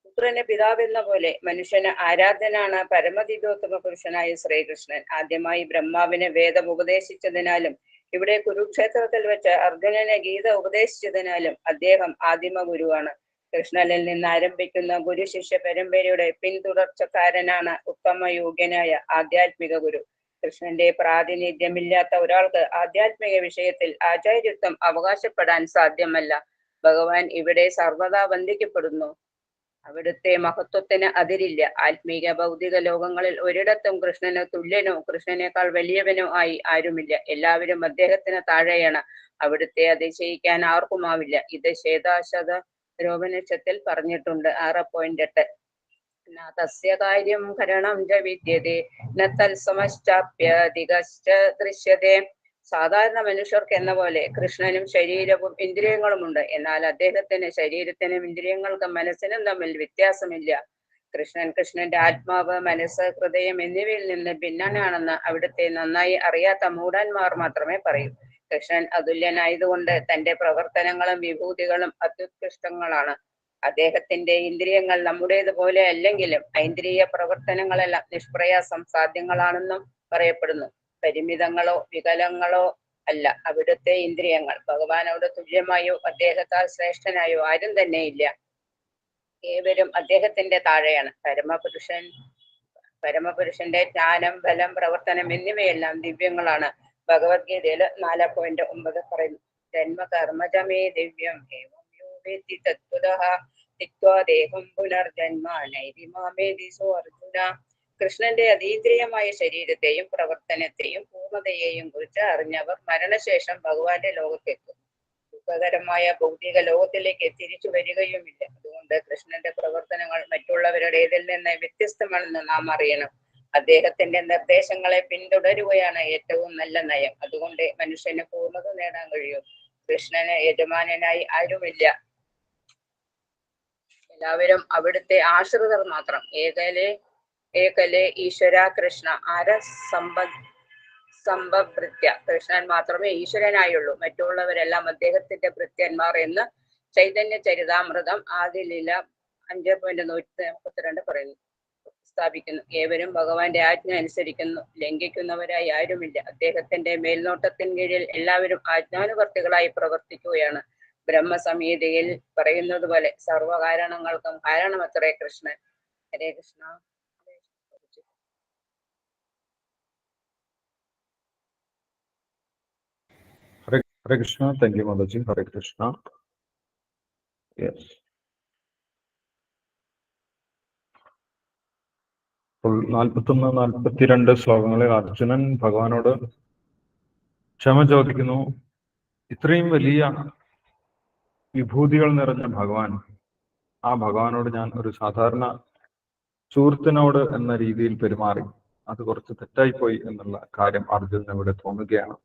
പുത്രന് പിതാവെന്ന പോലെ മനുഷ്യന് ആരാധ്യനാണ് പരമദിവ്യോത്തമ പുരുഷനായ ശ്രീകൃഷ്ണൻ. ആദ്യമായി ബ്രഹ്മാവിന് വേദം ഉപദേശിച്ചതിനാലും ഇവിടെ കുരുക്ഷേത്രത്തിൽ വെച്ച് അർജുനന് ഗീത ഉപദേശിച്ചതിനാലും അദ്ദേഹം ആദിമ ഗുരുവാണ്. കൃഷ്ണനിൽ നിന്ന് ആരംഭിക്കുന്ന ഗുരു ശിഷ്യ പരമ്പരയുടെ പിന്തുടർച്ചക്കാരനാണ് ഉത്തമ യോഗ്യനായ ആധ്യാത്മിക ഗുരു. കൃഷ്ണന്റെ പ്രാതിനിധ്യമില്ലാത്ത ഒരാൾക്ക് ആധ്യാത്മിക വിഷയത്തിൽ ആചാര്യത്വം അവകാശപ്പെടാൻ സാധ്യമല്ല. ഭഗവാൻ ഇവിടെ സർവദാ വന്ദിക്കപ്പെടുന്നു. അവിടുത്തെ മഹത്വത്തിന് അതിരില്ല. ആത്മീക ഭൗതിക ലോകങ്ങളിൽ ഒരിടത്തും കൃഷ്ണന് തുല്യനോ കൃഷ്ണനേക്കാൾ വലിയവനോ ആയി ആരുമില്ല. എല്ലാവരും അദ്ദേഹത്തിന് താഴെയാണ്. അവിടുത്തെ അതിശയിക്കാൻ ആർക്കുമാവില്ല. ഇത് ശ്വേതാശ്വതരോപനിഷത്തിൽ പറഞ്ഞിട്ടുണ്ട്. 6.8. തസ്യ കാര്യം കരണം ച വിദ്യതേ ന തത്സമശ്ചാപ്യധികശ്ച ദൃശ്യതേ. സാധാരണ മനുഷ്യർക്ക് എന്ന പോലെ കൃഷ്ണനും ശരീരവും ഇന്ദ്രിയങ്ങളുമുണ്ട്. എന്നാൽ അദ്ദേഹത്തിന് ശരീരത്തിനും ഇന്ദ്രിയങ്ങൾക്കും മനസ്സിനും തമ്മിൽ വ്യത്യാസമില്ല. കൃഷ്ണന്റെ ആത്മാവ്, മനസ്സ്, ഹൃദയം എന്നിവയിൽ നിന്ന് ഭിന്നനാണെന്ന് അവിടുത്തെ നന്നായി അറിയാത്ത മൂഢന്മാർ മാത്രമേ പറയൂ. കൃഷ്ണൻ അതുല്യനായതുകൊണ്ട് തന്റെ പ്രവർത്തനങ്ങളും വിഭൂതികളും അത്യുത്കൃഷ്ടങ്ങളാണ്. അദ്ദേഹത്തിന്റെ ഇന്ദ്രിയങ്ങൾ നമ്മുടേതുപോലെ അല്ലെങ്കിലും ഐന്ദ്രിയ പ്രവർത്തനങ്ങളെല്ലാം നിഷ്പ്രയാസം സാധ്യങ്ങളാണെന്നും പറയപ്പെടുന്നു. പരിമിതങ്ങളോ വികലങ്ങളോ അല്ല അവിടുത്തെ ഇന്ദ്രിയങ്ങൾ. ഭഗവാനോട് തുല്യമായോ അദ്ദേഹത്താൽ ശ്രേഷ്ഠനായോ ആരും തന്നെ ഇല്ല. ഏവരും അദ്ദേഹത്തിന്റെ താഴെയാണ്. പരമപുരുഷന്റെ ജ്ഞാനം, ബലം, പ്രവർത്തനം എന്നിവയെല്ലാം ദിവ്യങ്ങളാണ്. ഭഗവത്ഗീതയില് 4.9 പറയുന്നു: ജന്മകർമ്മജമേ ദിവ്യം ഏവം യോ വേത്തി തത്വതഃ തിക്വാ ദേഹം പുനർജന്മ നൈതി മാമേതി സോ അർജുന. കൃഷ്ണന്റെ അതീന്ദ്രിയമായ ശരീരത്തെയും പ്രവർത്തനത്തെയും പൂർണ്ണതയെയും കുറിച്ച് അറിഞ്ഞവർ മരണശേഷം ഭഗവാന്റെ ലോകത്തെത്തും. ദുഃഖകരമായ ഭൗതിക ലോകത്തിലേക്ക് തിരിച്ചു വരികയുമില്ല. അതുകൊണ്ട് കൃഷ്ണന്റെ പ്രവർത്തനങ്ങൾ മറ്റുള്ളവരുടേതിൽ നിന്ന് വ്യത്യസ്തമാണെന്ന് നാം അറിയണം. അദ്ദേഹത്തിന്റെ നിർദ്ദേശങ്ങളെ പിന്തുടരുകയാണ് ഏറ്റവും നല്ല നയം. അതുകൊണ്ട് മനുഷ്യന് പൂർണ്ണത നേടാൻ കഴിയും. കൃഷ്ണന് യജമാനനായി ആരുമില്ല. എല്ലാവരും അവിടുത്തെ ആശ്രിതർ മാത്രം. ഏകലേ ഈശ്വര കൃഷ്ണ ആര സംഭവൃത്യ. കൃഷ്ണൻ മാത്രമേ ഈശ്വരനായുള്ളൂ. മറ്റുള്ളവരെല്ലാം അദ്ദേഹത്തിന്റെ ഭൃത്യന്മാർ എന്ന് ചൈതന്യ ചരിതാമൃതം ആദിലീല 5.142 പറയുന്നു, സ്ഥാപിക്കുന്നു. ഏവരും ഭഗവാന്റെ ആജ്ഞ അനുസരിക്കുന്നു. ലംഘിക്കുന്നവരായി ആരുമില്ല. അദ്ദേഹത്തിന്റെ മേൽനോട്ടത്തിൻ കീഴിൽ എല്ലാവരും ആജ്ഞാനുവർത്തികളായി പ്രവർത്തിക്കുകയാണ്. ബ്രഹ്മസംഹിതയിൽ പറയുന്നത് പോലെ സർവകാരണങ്ങൾക്കും കാരണമത്രേ Krishnan. Hare Krishna. Hare Krishna. Thank you Mataji. Hare Krishna. Yes, 41-42 ശ്ലോകങ്ങളിൽ അർജുനൻ ഭഗവാനോട് ക്ഷമ ചോദിക്കുന്നു. ഇത്രയും വലിയ വിഭൂതികൾ നിറഞ്ഞ ഭഗവാൻ, ആ ഭഗവാനോട് ഞാൻ ഒരു സാധാരണ സുഹൃത്തിനോട് എന്ന രീതിയിൽ പെരുമാറി. അത് കുറച്ച് തെറ്റായിപ്പോയി എന്നുള്ള കാര്യം അർജുനന് ഇവിടെ തോന്നുകയാണ്.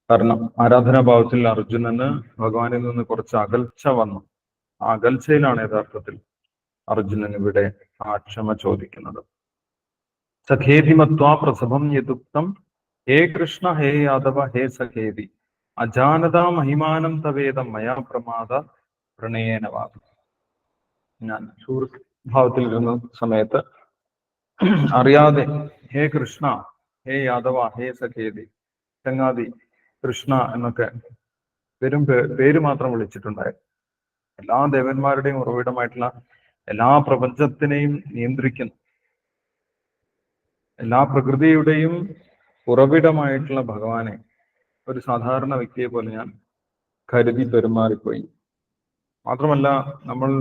കാരണം ആരാധനാഭാവത്തിൽ അർജുനന് ഭഗവാനിൽ നിന്ന് കുറച്ച് അകൽച്ച വന്നു. ആ അകൽച്ചയിലാണ് യഥാർത്ഥത്തിൽ അർജുനൻ ഇവിടെ ആ ക്ഷമ ചോദിക്കുന്നത്. സഖേതിമത്വാ പ്രസഭം യദുക്തം ഹേ കൃഷ്ണ ഹേ യാദവ ഹേ സഖേതി അജാനതാ മഹിമാനം തവേദം മയാ പ്രമാദ പ്രണയേനവാ. ഞാൻ സുഹൃത്ത് ഭാവത്തിൽ ഇരുന്ന സമയത്ത് അറിയാതെ ഹേ കൃഷ്ണ, ഹേ യാദവ, ഹേ സഖേതി, ചങ്ങാതി, കൃഷ്ണ എന്നൊക്കെ പേര് മാത്രം വിളിച്ചിട്ടുണ്ടായിരുന്നു. എല്ലാ ദേവന്മാരുടെയും ഉറവിടമായിട്ടുള്ള എല്ലാ പ്രപഞ്ചത്തിനെയും നിയന്ത്രിക്കുന്നു, എല്ലാ പ്രകൃതിയുടെയും ഉറവിടമായിട്ടുള്ള ഭഗവാനെ ഒരു സാധാരണ വ്യക്തിയെ പോലെ ഞാൻ കരുതി പെരുമാറിപ്പോയി. മാത്രമല്ല, നമ്മൾ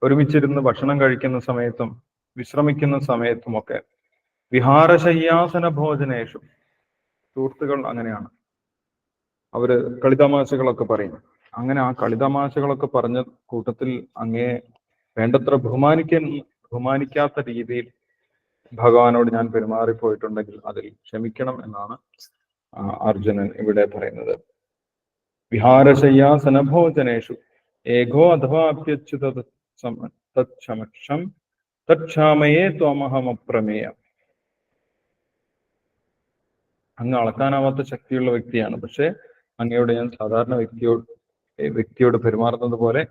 ഒരുമിച്ചിരുന്ന് ഭക്ഷണം കഴിക്കുന്ന സമയത്തും വിശ്രമിക്കുന്ന സമയത്തുമൊക്കെ വിഹാരശയ്യാസന ഭോജനേഷു, സുഹൃത്തുക്കൾ അങ്ങനെയാണ്, അവര് കളിതമാശകളൊക്കെ പറയും. അങ്ങനെ ആ കളിതമാശകളൊക്കെ പറഞ്ഞ കൂട്ടത്തിൽ അങ്ങേ വേണ്ടത്ര ബഹുമാനിക്കാത്ത രീതിയിൽ ഭഗവാനോട് ഞാൻ പെരുമാറിപ്പോയിട്ടുണ്ടെങ്കിൽ അതിൽ ക്ഷമിക്കണം എന്നാണ് അർജുനൻ ഇവിടെ പറയുന്നത്. വിഹാരശയ്യാസനഭോജനേഷു ഏകോ അഥവാ അപ്യച്യുത തത്ക്ഷമക്ഷം തക്ഷാമയേ ത്വമഹമപ്രമേയം. അങ്ങ് അളക്കാനാവാത്ത ശക്തിയുള്ള വ്യക്തിയാണ്, പക്ഷെ അങ്ങയോട് ഞാൻ സാധാരണ വ്യക്തിയോട് പെരുമാറുന്നത് പോലെ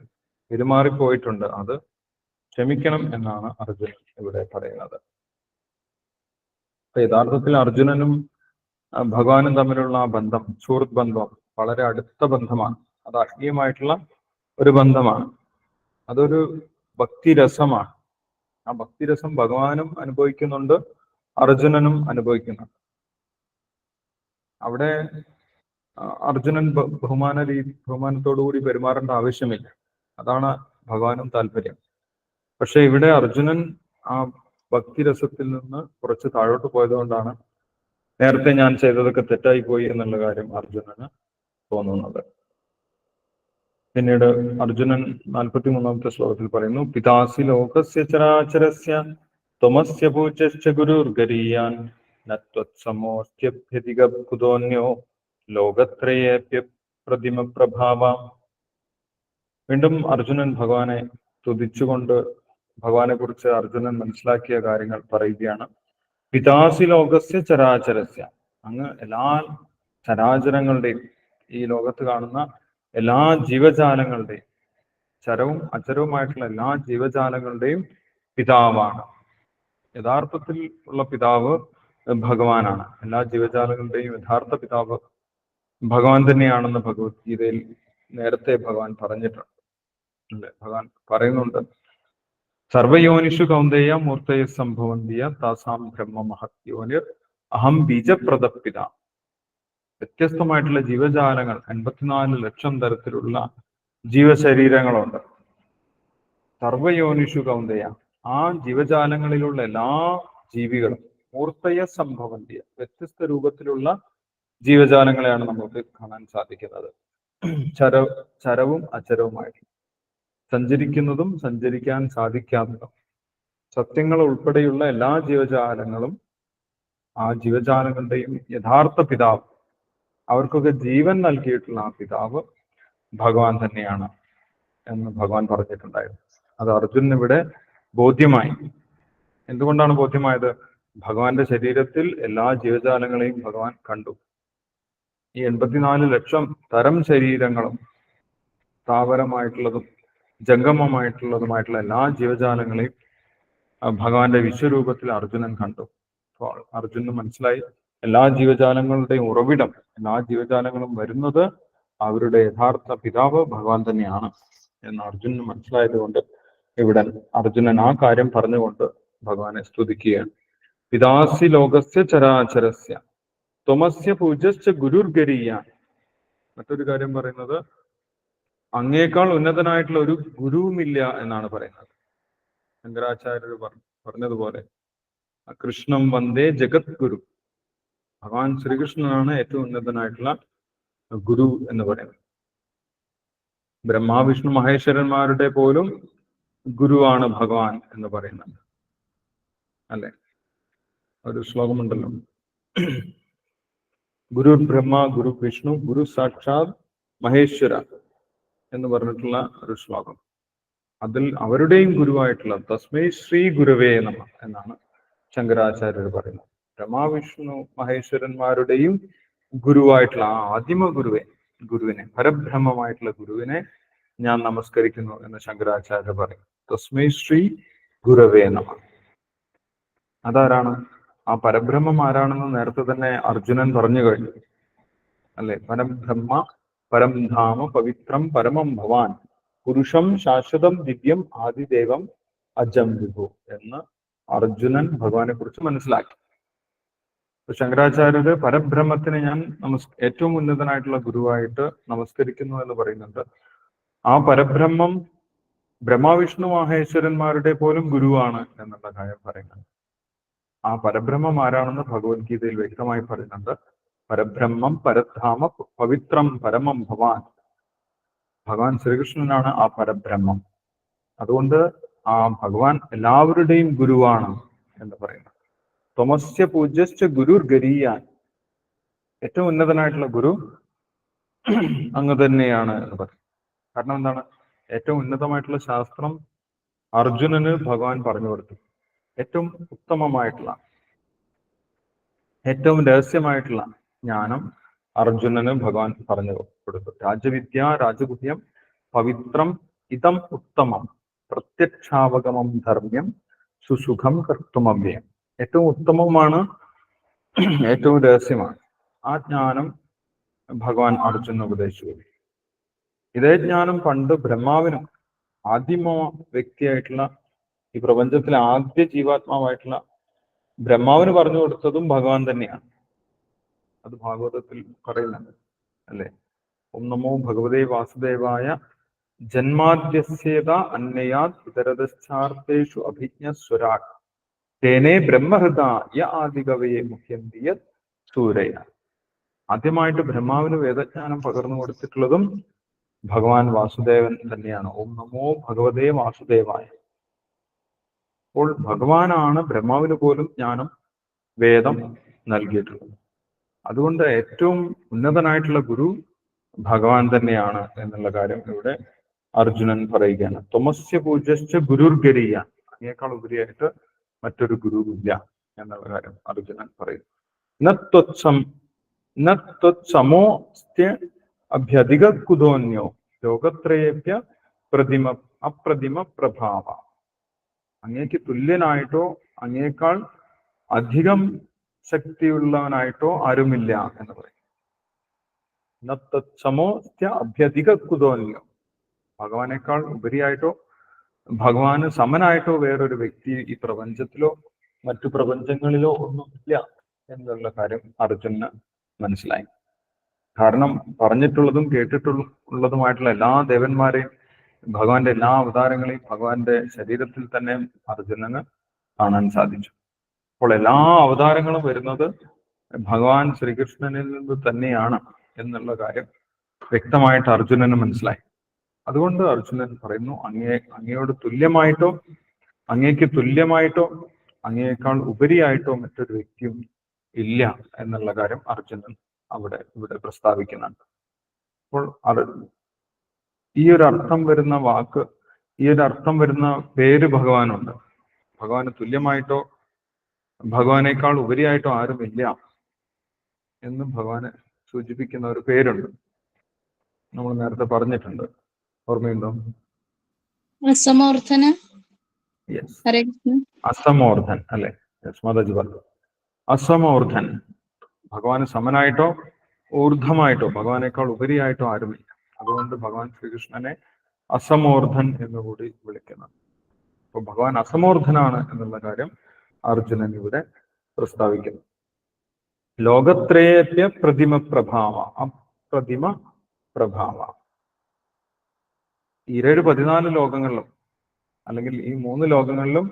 പെരുമാറിപ്പോയിട്ടുണ്ട്, അത് ക്ഷമിക്കണം എന്നാണ് അർജുനൻ ഇവിടെ പറയുന്നത്. യഥാർത്ഥത്തിൽ അർജുനനും ഭഗവാനും തമ്മിലുള്ള ആ ബന്ധം, സുഹൃത്ത് ബന്ധം വളരെ അടുത്ത ബന്ധമാണ്. അത് ആത്മീയമായിട്ടുള്ള ഒരു ബന്ധമാണ്. അതൊരു ഭക്തിരസമാണ്. ആ ഭക്തിരസം ഭഗവാനും അനുഭവിക്കുന്നുണ്ട്, അർജുനനും അനുഭവിക്കുന്നുണ്ട്. അവിടെ അർജുനൻ ബഹുമാനത്തോടുകൂടി പെരുമാറേണ്ട ആവശ്യമില്ല. അതാണ് ഭഗവാനും താല്പര്യം. പക്ഷെ ഇവിടെ അർജുനൻ ആ ഭക്തിരസത്തിൽ നിന്ന് കുറച്ച് താഴോട്ട് പോയതുകൊണ്ടാണ് നേരത്തെ ഞാൻ ചെയ്തതൊക്കെ തെറ്റായി പോയി എന്നുള്ള കാര്യം അർജുനന് തോന്നുന്നത്. പിന്നീട് അർജുനൻ 43-ാമത്തെ ശ്ലോകത്തിൽ പറയുന്നു, പിതാസി ലോകസ്യ ചരാചരസ്യ ത്വമസ്യ പൂജ്യശ്ച ഗുരുർഗരീയാൻ നത്വത്സമോസ്ത്യഭ്യധികുതോന്യോ ലോകത്രയേപ്യ പ്രതിമ പ്രഭാവ. വീണ്ടും അർജുനൻ ഭഗവാനെ സ്തുതിച്ചുകൊണ്ട് ഭഗവാനെ കുറിച്ച് അർജുനൻ മനസ്സിലാക്കിയ കാര്യങ്ങൾ പറയുകയാണ്. പിതാസി ലോകസ്യ ചരാചരസ്യ, അങ്ങ് എല്ലാ ചരാചരങ്ങളുടെയും, ഈ ലോകത്ത് കാണുന്ന എല്ലാ ജീവജാലങ്ങളുടെയും, ചരവും അചരവുമായിട്ടുള്ള എല്ലാ ജീവജാലങ്ങളുടെയും പിതാവാണ്. യഥാർത്ഥത്തിൽ ഉള്ള പിതാവ് ഭഗവാനാണ്. എല്ലാ ജീവജാലങ്ങളുടെയും യഥാർത്ഥ പിതാവ് ഭഗവാൻ തന്നെയാണെന്ന് ഭഗവത്ഗീതയിൽ നേരത്തെ ഭഗവാൻ പറഞ്ഞിട്ടുണ്ട്. അല്ലെ, ഭഗവാൻ പറയുന്നുണ്ട്, സർവയോനിഷു കൗന്ദേയ മൂർത്തയ സംഭവന്തിയ താസാം ബ്രഹ്മ മഹത്യോനിർ അഹം ബീജപ്രദപിത. വ്യത്യസ്തമായിട്ടുള്ള ജീവജാലങ്ങൾ, 84 ലക്ഷം തരത്തിലുള്ള ജീവശരീരങ്ങളുണ്ട്. സർവയോനിഷു കൗന്ദേയ, ആ ജീവജാലങ്ങളിലുള്ള എല്ലാ ജീവികളും മൂർത്തയ സംഭവന്തിയ, വ്യത്യസ്ത രൂപത്തിലുള്ള ജീവജാലങ്ങളെയാണ് നമുക്ക് കാണാൻ സാധിക്കുന്നത്. ചരവും അചരവുമായിട്ട്, സഞ്ചരിക്കുന്നതും സഞ്ചരിക്കാൻ സാധിക്കാത്തതും, സത്യങ്ങൾ ഉൾപ്പെടെയുള്ള എല്ലാ ജീവജാലങ്ങളും ആ ജീവജാലങ്ങളുടെയും യഥാർത്ഥ പിതാവ്, അവർക്കൊക്കെ ജീവൻ നൽകിയിട്ടുള്ള ആ പിതാവ് ഭഗവാൻ തന്നെയാണ് എന്ന് ഭഗവാൻ പറഞ്ഞിട്ടുണ്ടായിരുന്നു. അത് അർജുനന് ഇവിടെ ബോധ്യമായി. എന്തുകൊണ്ടാണ് ബോധ്യമായത്? ഭഗവാന്റെ ശരീരത്തിൽ എല്ലാ ജീവജാലങ്ങളെയും ഭഗവാൻ കണ്ടു. ഈ 84 ലക്ഷം തരം ശരീരങ്ങളും സ്ഥാവരമായിട്ടുള്ളതും ജംഗമമായിട്ടുള്ളതുമായിട്ടുള്ള എല്ലാ ജീവജാലങ്ങളെയും ഭഗവാന്റെ വിശ്വരൂപത്തിൽ അർജുനൻ കണ്ടു. അപ്പോൾ അർജുനന് മനസ്സിലായി, എല്ലാ ജീവജാലങ്ങളുടെയും ഉറവിടം, എല്ലാ ജീവജാലങ്ങളും വരുന്നത് അവരുടെ യഥാർത്ഥ പിതാവ് ഭഗവാൻ തന്നെയാണ് എന്ന് അർജുനന് മനസ്സിലായത് കൊണ്ട് ഇവിടെ അർജുനൻ ആ കാര്യം പറഞ്ഞുകൊണ്ട് ഭഗവാനെ സ്തുതിക്കുകയാണ്. പിതാസി ലോകസ്യ ചരാചരസ്യ ത്വമസ്യ പൂജ്യശ്ച ഗുരുർഗരീയാൻ. മറ്റൊരു കാര്യം പറയുന്നത്, അങ്ങേക്കാൾ ഉന്നതനായിട്ടുള്ള ഒരു ഗുരുവുമില്ല എന്നാണ് പറയുന്നത്. ശങ്കരാചാര്യർ പറഞ്ഞതുപോലെ കൃഷ്ണം വന്ദേ ജഗത് ഗുരു. ഭഗവാൻ ശ്രീകൃഷ്ണനാണ് ഏറ്റവും ഉന്നതനായിട്ടുള്ള ഗുരു എന്ന് പറയുന്നത്. ബ്രഹ്മാവിഷ്ണു മഹേശ്വരന്മാരുടെ പോലും ഗുരുവാണ് ഭഗവാൻ എന്ന് പറയുന്നത്. അല്ലെ, ഒരു ശ്ലോകമുണ്ടല്ലോ, ഗുരു ബ്രഹ്മ ഗുരു വിഷ്ണു ഗുരു സാക്ഷാത് മഹേശ്വര എന്ന് പറഞ്ഞിട്ടുള്ള ഒരു ശ്ലോകം. അതിൽ അവരുടെയും ഗുരുവായിട്ടുള്ള തസ്മൈ ശ്രീ ഗുരുവേ നമഃ എന്നാണ് ശങ്കരാചാര്യർ പറയുന്നത്. ബ്രഹ്മാവിഷ്ണു മഹേശ്വരന്മാരുടെയും ഗുരുവായിട്ടുള്ള ആ ആദിമ ഗുരുവിനെ, പരബ്രഹ്മമായിട്ടുള്ള ഗുരുവിനെ ഞാൻ നമസ്കരിക്കുന്നു എന്ന് ശങ്കരാചാര്യർ പറയും. തസ്മൈ ശ്രീ ഗുരവേ നമഃ. അതാരാണ്? ആ പരബ്രഹ്മം ആരാണെന്ന് നേരത്തെ തന്നെ അർജുനൻ പറഞ്ഞു കഴിഞ്ഞു. അല്ലെ, പരബ്രഹ്മ പരം ധാമ പവിത്രം പരമം ഭവാൻ പുരുഷം ശാശ്വതം ദിവ്യം ആദിദേവം അജം വിഭു എന്ന് അർജുനൻ ഭഗവാനെ കുറിച്ച് മനസ്സിലാക്കി. ശങ്കരാചാര്യര് പരബ്രഹ്മത്തിനെ ഞാൻ ഏറ്റവും ഉന്നതനായിട്ടുള്ള ഗുരുവായിട്ട് നമസ്കരിക്കുന്നു എന്ന് പറയുന്നുണ്ട്. ആ പരബ്രഹ്മം ബ്രഹ്മാവിഷ്ണു മഹേശ്വരന്മാരുടെ പോലും ഗുരുവാണ് എന്നുള്ള കാര്യം പറയുന്നത്. ആ പരബ്രഹ്മം ആരാണെന്ന് ഭഗവത്ഗീതയിൽ വ്യക്തമായി പറയുന്നുണ്ട്. പരബ്രഹ്മം പരധാമ പവിത്രം പരമം ഭവാൻ. ഭഗവാൻ ശ്രീകൃഷ്ണനാണ് ആ പരബ്രഹ്മം. അതുകൊണ്ട് ആ ഭഗവാൻ എല്ലാവരുടെയും ഗുരുവാണ് എന്ന് പറയുന്നത്. ത്വമസ്യ പൂജ്യശ്ച ഗുരുർ ഗരീയാൻ. ഏറ്റവും ഉന്നതനായിട്ടുള്ള ഗുരു അങ്ങ് തന്നെയാണ് എന്ന് പറയും. കാരണം എന്താണ്? ഏറ്റവും ഉന്നതമായിട്ടുള്ള ശാസ്ത്രം അർജുനന് ഭഗവാൻ പറഞ്ഞു കൊടുത്തു. ഏറ്റവും ഉത്തമമായിട്ടുള്ള, ഏറ്റവും രഹസ്യമായിട്ടുള്ള ജ്ഞാനം അർജുനന് ഭഗവാൻ പറഞ്ഞു കൊടുത്തു. രാജവിദ്യ രാജഗുഹ്യം പവിത്രം ഇതം ഉത്തമം പ്രത്യക്ഷാവഗമം ധർമ്മ്യം സുസുഖം കർത്തുമവ്യം. ഏറ്റവും ഉത്തമമാണ്, ഏറ്റവും രഹസ്യമാണ്. ആ ജ്ഞാനം ഭഗവാൻ അർജുനന് ഉപദേശിച്ചു. ഇതേ ജ്ഞാനം പണ്ട് ബ്രഹ്മാവിനും, ആദിമ വ്യക്തിയായിട്ടുള്ള ഈ പ്രപഞ്ചത്തിലെ ആദ്യ ജീവാത്മാവായിട്ടുള്ള ബ്രഹ്മാവിന് പറഞ്ഞു കൊടുത്തതും ഭഗവാൻ തന്നെയാണ്. അത് ഭാഗവതത്തിൽ പറയുന്നുണ്ട് അല്ലെ? ഓം നമോ ഭഗവതേ വാസുദേവായ ജന്മാദ്യസ്യേത അന്വയാത് ഇതരതശ്ചാർത്തേഷു അഭിജ്ഞസ്വരാട് തേനേ ബ്രഹ്മഹൃത യ ആദികവയെ മുഖ്യന്തി യത് സൂരയ. ആദ്യമായിട്ട് ബ്രഹ്മാവിന് വേദജ്ഞാനം പകർന്നു കൊടുത്തിട്ടുള്ളതും ഭഗവാൻ വാസുദേവൻ തന്നെയാണ്. ഓം നമോ ഭഗവതേ വാസുദേവായ. അപ്പോൾ ഭഗവാനാണ് ബ്രഹ്മാവിന് പോലും ജ്ഞാനം, വേദം നൽകിയിട്ടുള്ളത്. അതുകൊണ്ട് ഏറ്റവും ഉന്നതനായിട്ടുള്ള ഗുരു ഭഗവാൻ തന്നെയാണ് എന്നുള്ള കാര്യം ഇവിടെ അർജുനൻ പറയുകയാണ്. ത്വമസ്യ പൂജ്യശ്ച ഗുരുർ ഗരീയാൻ. അങ്ങേക്കാൾ ഉപരിയായിട്ട് മറ്റൊരു ഗുരുവില്ല എന്നുള്ള കാര്യം അർജുനൻ പറയുന്നു. നമോസ്ത്യ അഭ്യധിക കുതോന്യോ ലോകത്രയേഭ്യ അപ്രതിമ പ്രഭാവ. അങ്ങേക്ക് തുല്യനായിട്ടോ അങ്ങേക്കാൾ അധികം ശക്തിയുള്ളവനായിട്ടോ ആരുമില്ല എന്ന് പറയും. സമോസ്ത്യ അഭ്യധിക കുതോന്യോ. ഭഗവാനേക്കാൾ ഉപരിയായിട്ടോ ഭഗവാന് സമനായിട്ടോ വേറൊരു വ്യക്തി ഈ പ്രപഞ്ചത്തിലോ മറ്റു പ്രപഞ്ചങ്ങളിലോ ഒന്നുമില്ല എന്നുള്ള കാര്യം അർജുനന് മനസ്സിലായി. കാരണം പറഞ്ഞിട്ടുള്ളതും കേട്ടിട്ടുള്ളതുമായിട്ടുള്ള എല്ലാ ദേവന്മാരെയും, ഭഗവാന്റെ എല്ലാ അവതാരങ്ങളെയും ഭഗവാന്റെ ശരീരത്തിൽ തന്നെ അർജുനന് കാണാൻ സാധിച്ചു. അപ്പോൾ എല്ലാ അവതാരങ്ങളും വരുന്നത് ഭഗവാൻ ശ്രീകൃഷ്ണനിൽ നിന്ന് തന്നെയാണ് എന്നുള്ള കാര്യം വ്യക്തമായിട്ട് അർജുനന് മനസ്സിലായി. അതുകൊണ്ട് അർജുനൻ പറയുന്നു, അങ്ങയോട് തുല്യമായിട്ടോ അങ്ങേക്ക് തുല്യമായിട്ടോ അങ്ങയേക്കാൾ ഉപരിയായിട്ടോ മറ്റൊരു വ്യക്തിയും ഇല്ല എന്നുള്ള കാര്യം അർജുനൻ ഇവിടെ പ്രസ്താവിക്കുന്നുണ്ട്. അപ്പോൾ ഈ ഒരു അർത്ഥം വരുന്ന വാക്ക്, ഈ ഒരു അർത്ഥം വരുന്ന പേര് ഭഗവാനുണ്ട്. ഭഗവാന് തുല്യമായിട്ടോ ഭഗവാനേക്കാൾ ഉപരിയായിട്ടോ ആരുമില്ല എന്ന് ഭഗവാനെ സൂചിപ്പിക്കുന്ന ഒരു പേരുണ്ട്. നമ്മൾ നേരത്തെ പറഞ്ഞിട്ടുണ്ട്, ഓർമ്മയുണ്ടോ? അസമോർധൻ അല്ലെ? മാതാജി പറഞ്ഞു അസമോർധൻ. ഭഗവാന് സമനായിട്ടോ ഊർധമായിട്ടോ ഭഗവാനേക്കാൾ ഉപരിയായിട്ടോ ആരുമില്ല. അതുകൊണ്ട് ഭഗവാൻ ശ്രീകൃഷ്ണനെ അസമോർധൻ എന്നുകൂടി വിളിക്കുന്നത്. അപ്പൊ ഭഗവാൻ അസമോർധനാണ് എന്നുള്ള കാര്യം അർജുനൻ ഇവിടെ പ്രസ്താവിക്കുന്നു. ലോകത്രയേഭ്യ പ്രതിമ പ്രഭാവ അപ്രതിമ പ്രഭാവ. ഈ 14 ലോകങ്ങളിലും അല്ലെങ്കിൽ ഈ 3 ലോകങ്ങളിലും